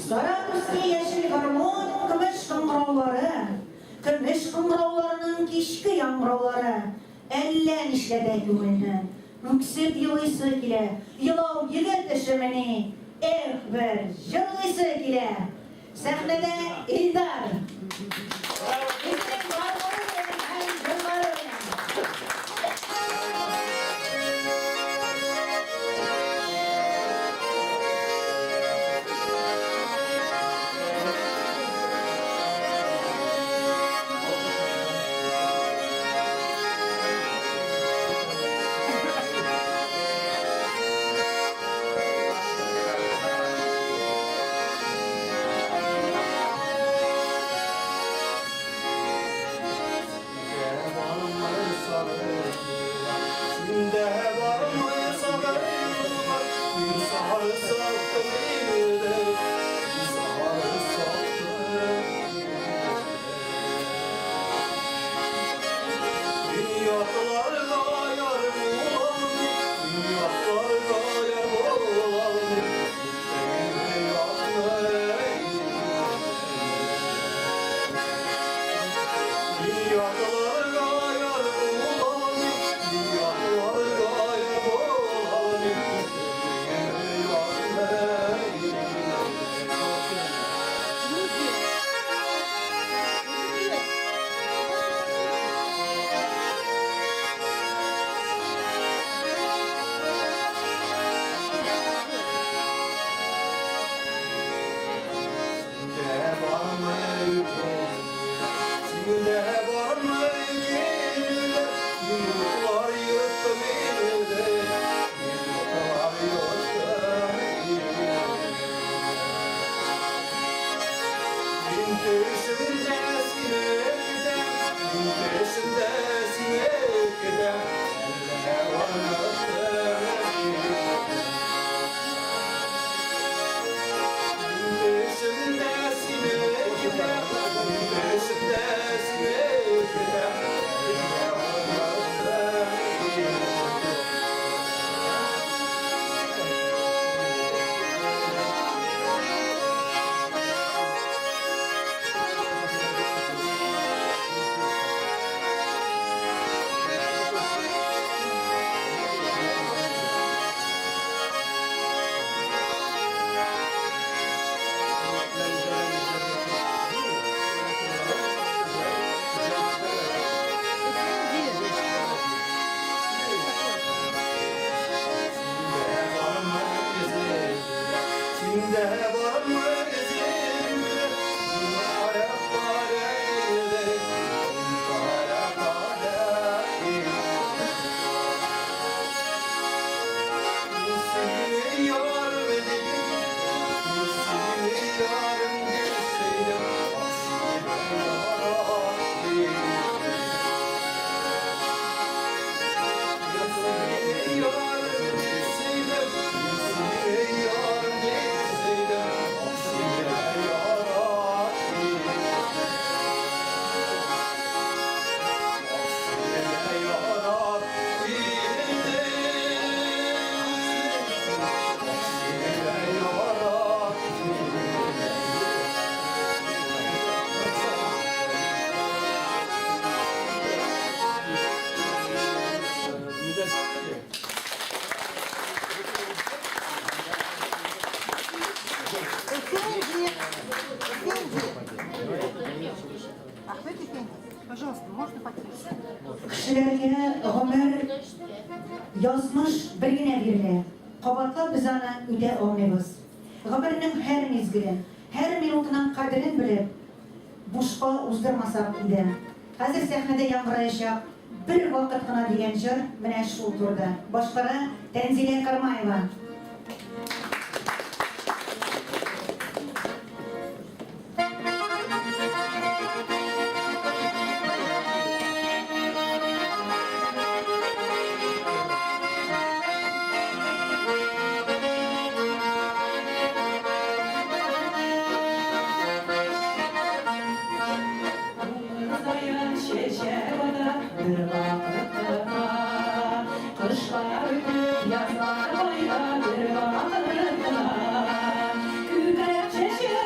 Sara üstü yeşil garmon, kımış kıngıravları, kımış kıngıravlarının kişki yangıravları, ellen işlede güğünü, yüksip yılıysı gile, yılav yigit işimini, bir yılıysı gile. Sahnede İldar. İzinin varları hem yılları. Kişilerge Ömer yazmış birine birine. Kabatla biz ana üde olmayız. Ömer'in her mezgili, her minutunun kadrini bilip, boşqa uzdurmasak idi. Hazır sahnede yankırayacak bir vakit gına degan jir mine şu turda. Boshqara Tanzila Karmayeva. Kışlar ötüp yazlar boyda bir vakıtına Kükrep çeşir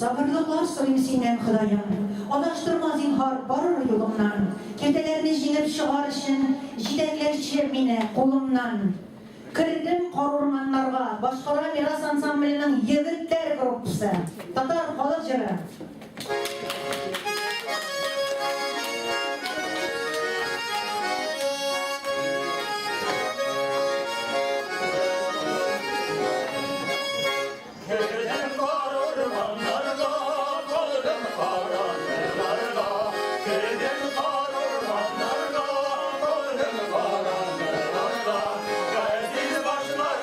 Sabırlıklar sayın sinem Hıdayım. Adaştırmaz inhar barır yolumdan. Ketelerini jingip çıkarışın, jidekleşir mine kolumdan. Kirdim korurmanlarga, başkara miras ansamblinin yigitler gruppusu. Tatar Kalıcırı. Başlar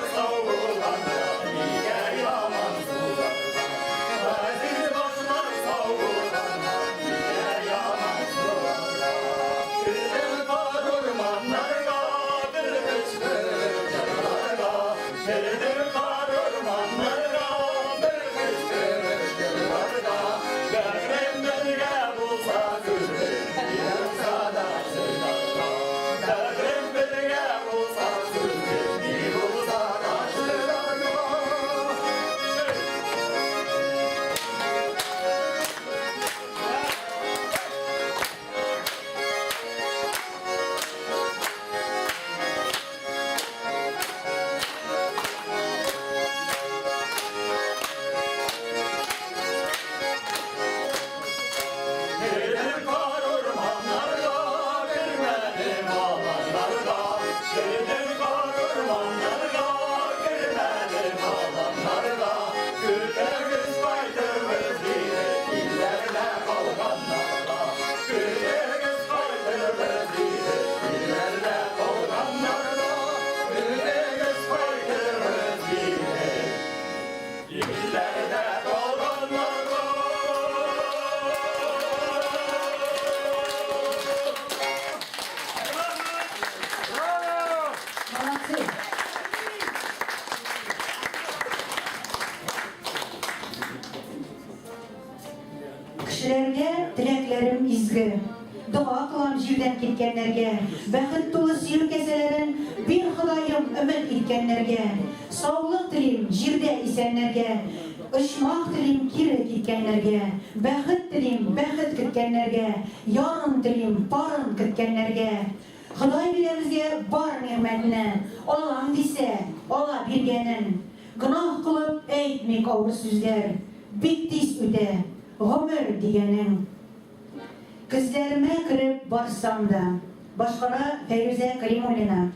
жерден кеткенлерге, бақыт толы сүйір кеселерін бір Құдайым үміт еткенлерге, саулық тілейм жерде исәнлерге, ұшмақ тілейм кері кеткенлерге, бақыт тілейм бақыт күткенлерге, ярым тілейм барын күткенлерге. Құдай білемізге бар нығметіне, Аллам десе, Алла бергенін, гүнах қылып әйтмек ауыр сөздер, бик тиз үте, ғұмыр дегенің. Күздеріме кіріп барсам да, башқара Фәйрүзә Каримуллина.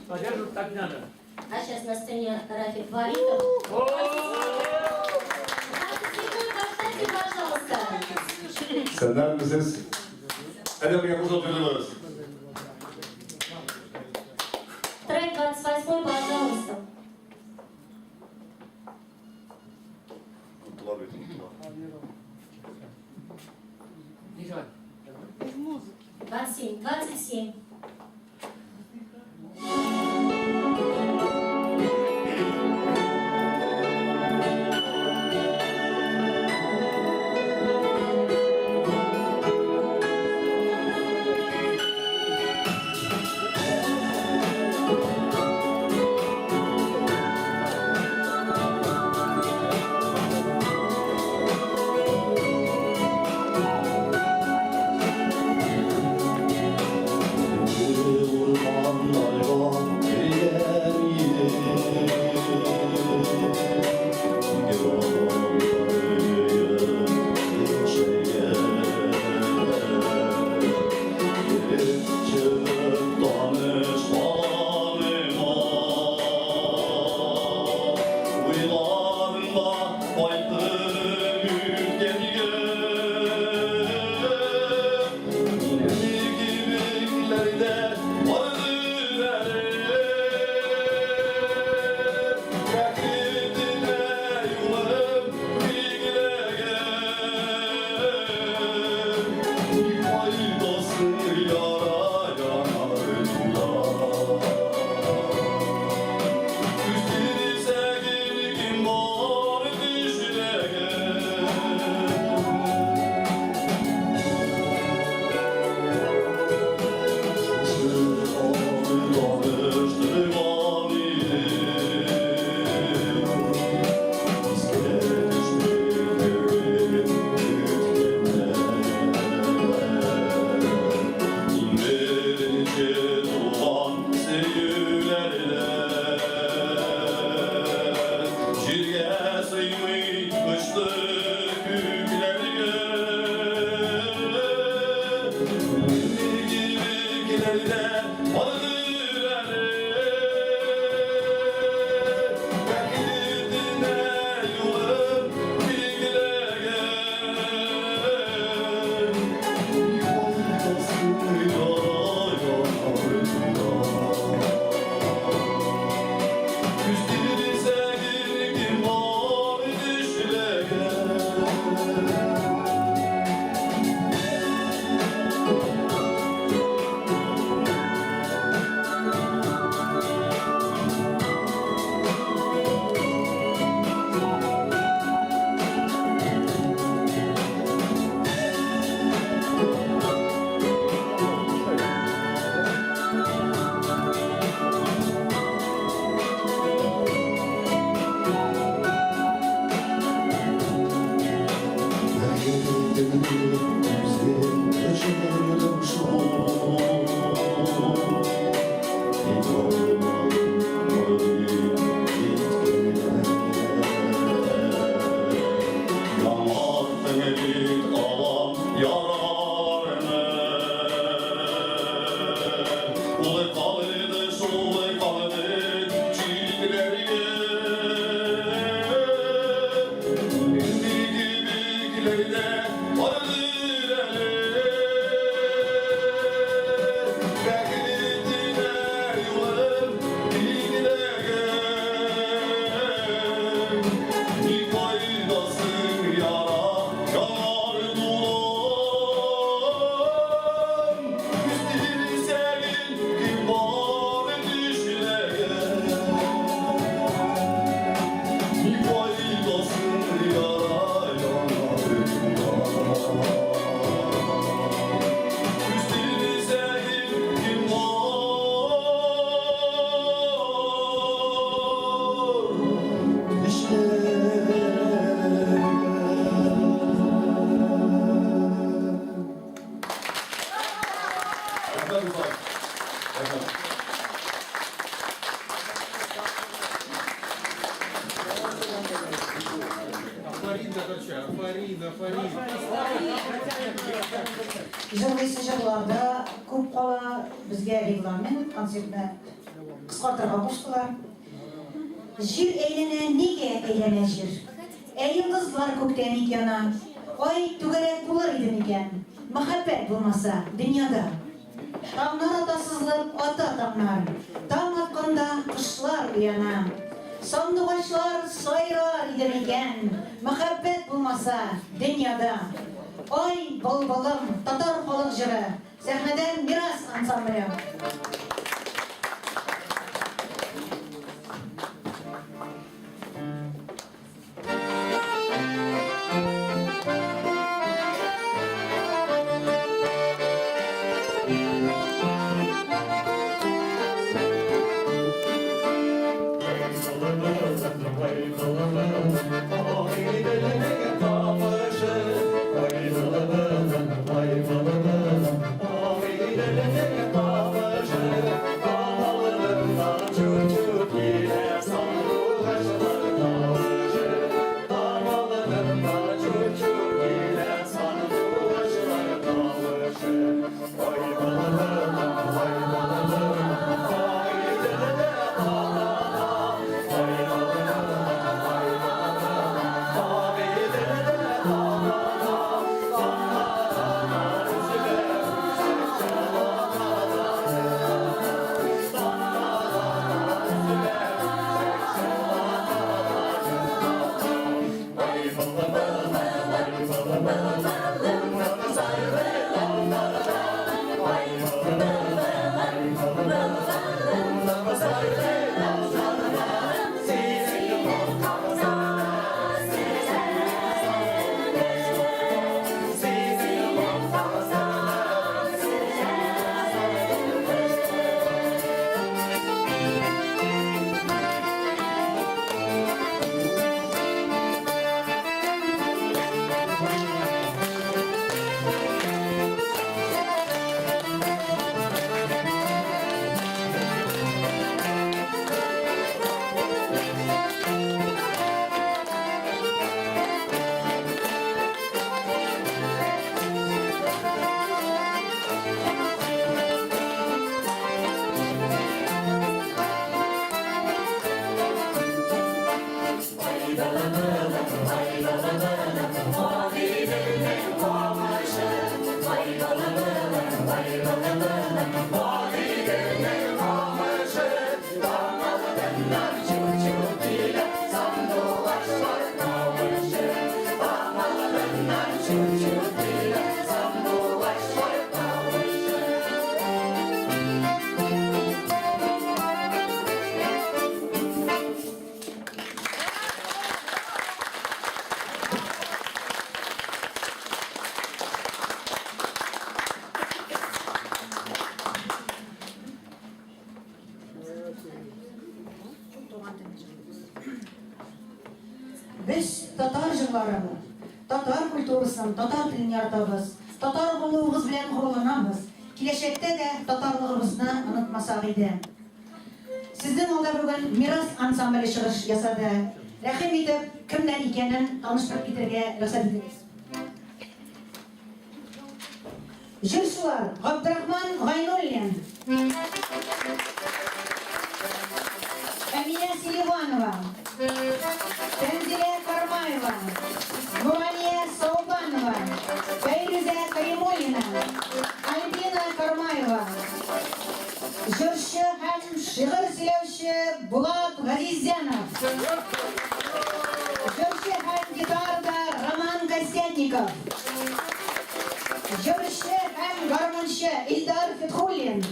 Подержат так надо. А сейчас на сцене Рафик Валитов. 20 секунд, поставьте, пожалуйста. Senden misiniz? Hadi buraya uzatıyoruz. Трек 28, пожалуйста. Ошолар бит уктулар. Играй. 27, 27. Жылгысы жырларда көп қала бізге регламент концертіне қысқартырға қосқылар. Жер әйлене неге әйлене жер? Йылдызлар көктен икена, ай түгәрәк булыр иде микән? Мәхәббәт булмаса дөньяда. Таңнар атасызлык ата таңнар, таң атканда кышлар уяна. Сандугачлар сайрар иде микән? Мәхәббәт болмаса дөньяда. Ой, бұлбұлым, татар халық жыры. Сәхнәдән мирас ансамблі. Biz tatar jırlarını, tatar kulturusun, tatar dilini yaratабыз, tatar болуыбыз белән горурланабыз. Киләчәктә дә татарлыгыбызны онытмасак иде. Сезнең алда бүген мирас ансамбле чыгыш ясады. Рәхим итеп, кемнәр икәнен таныштырып китәргә рөхсәт итегез. Җырчылар: Габдрахман Гайнуллин, Амина Селиванова, Тәнзилә Кармаева, Нурания Саубанова, Фәйрүзә Каримуллина, Альбина Кармаева, җырчы һәм шигырь сөйләүче Булат Газизянов, җырчы һәм гитарда Роман Костятников, җырчы һәм гармунчы Илдар Фетхуллин,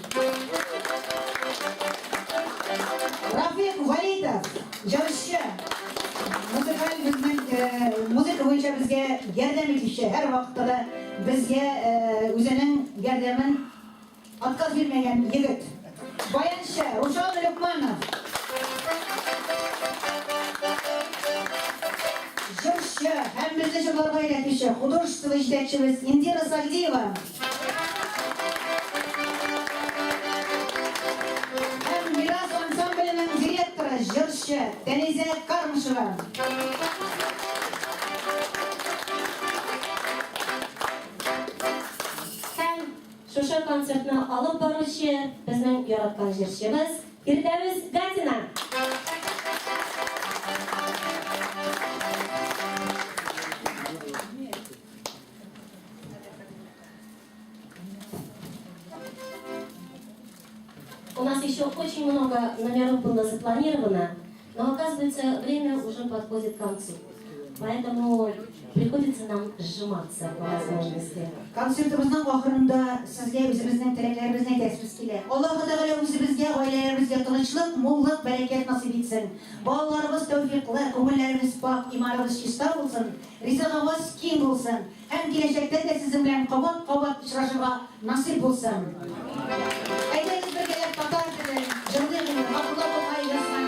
Рафик Валитов, җырчы, музыка буенча безгә ярдәм итүче, һәр вакытта да безгә үзенең ярдәмен отказ бирмәгән егет. Баянчы Рушан Люкманов, җырчы һәм безне җырларга өйрәтүче, художество җитәкчебез Индира Сагдиева, һәм мирас ансамбленең директоры, җырчы Дәнизә Кармышева. Шушы концертны алып баручы безнең яраткан җырчыбыз Фирдәвес Гатина. У нас еще очень много номеров было запланировано, но оказывается время уже подходит к концу. Поэтому приходится нам сжиматься по возможности. Концертыбызның ахырында сезгә үзебезнең теләкләребезне әйтәбез килә. Аллаһу Тәгалә үзебезгә, гаиләләребезгә тынычлык, муллык, бәрәкәт насыйп итсен. Балаларыбыз тәүфыйклы, күңелләребез пак, иманыбыз чиста булсын, ризыгыбыз киң булсын. Һәм киләчәктә дә сезнең белән кабат-кабат очрашырга насыйп булсын. Әйдәгез бергәләп татар телен, җырлыйм, Абдулла Бухай язган.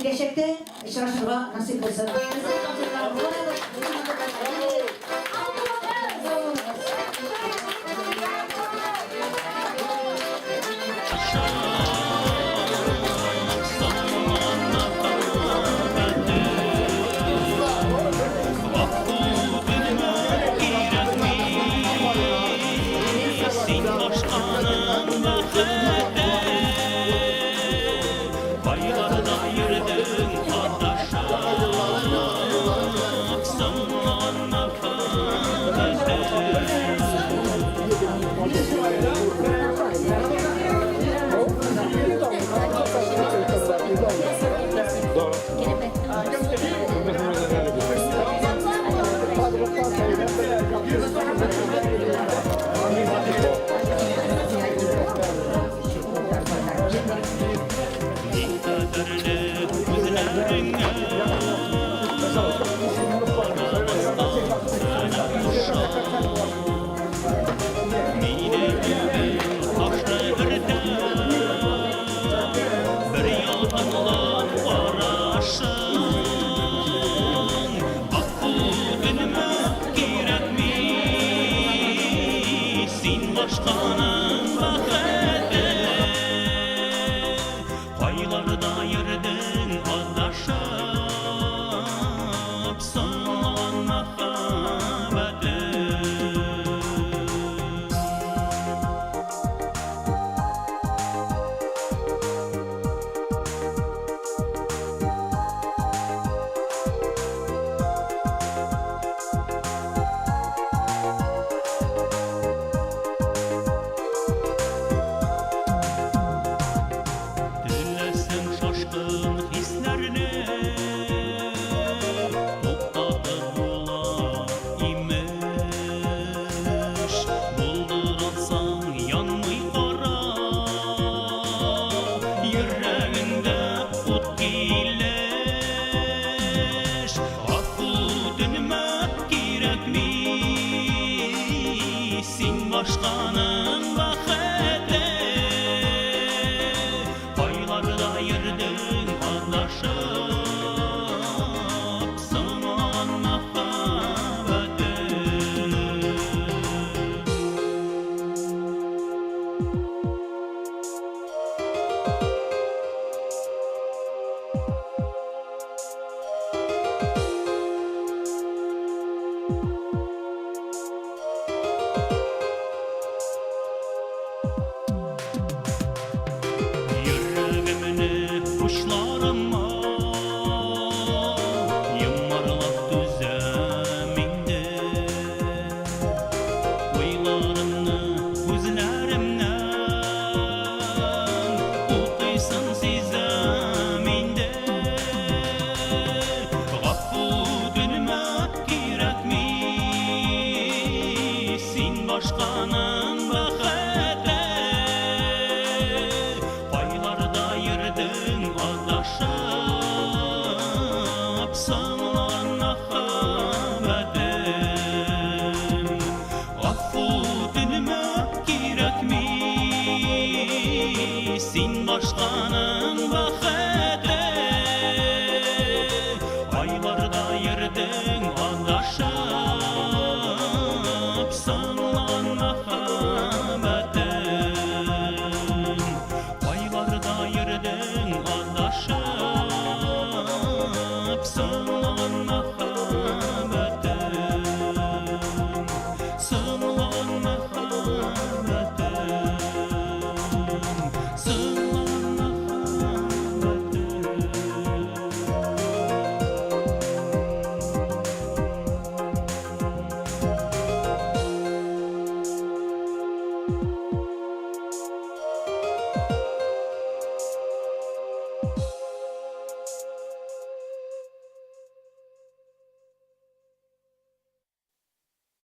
Киләчәктә очрашырга насыйп булсын. Başkanım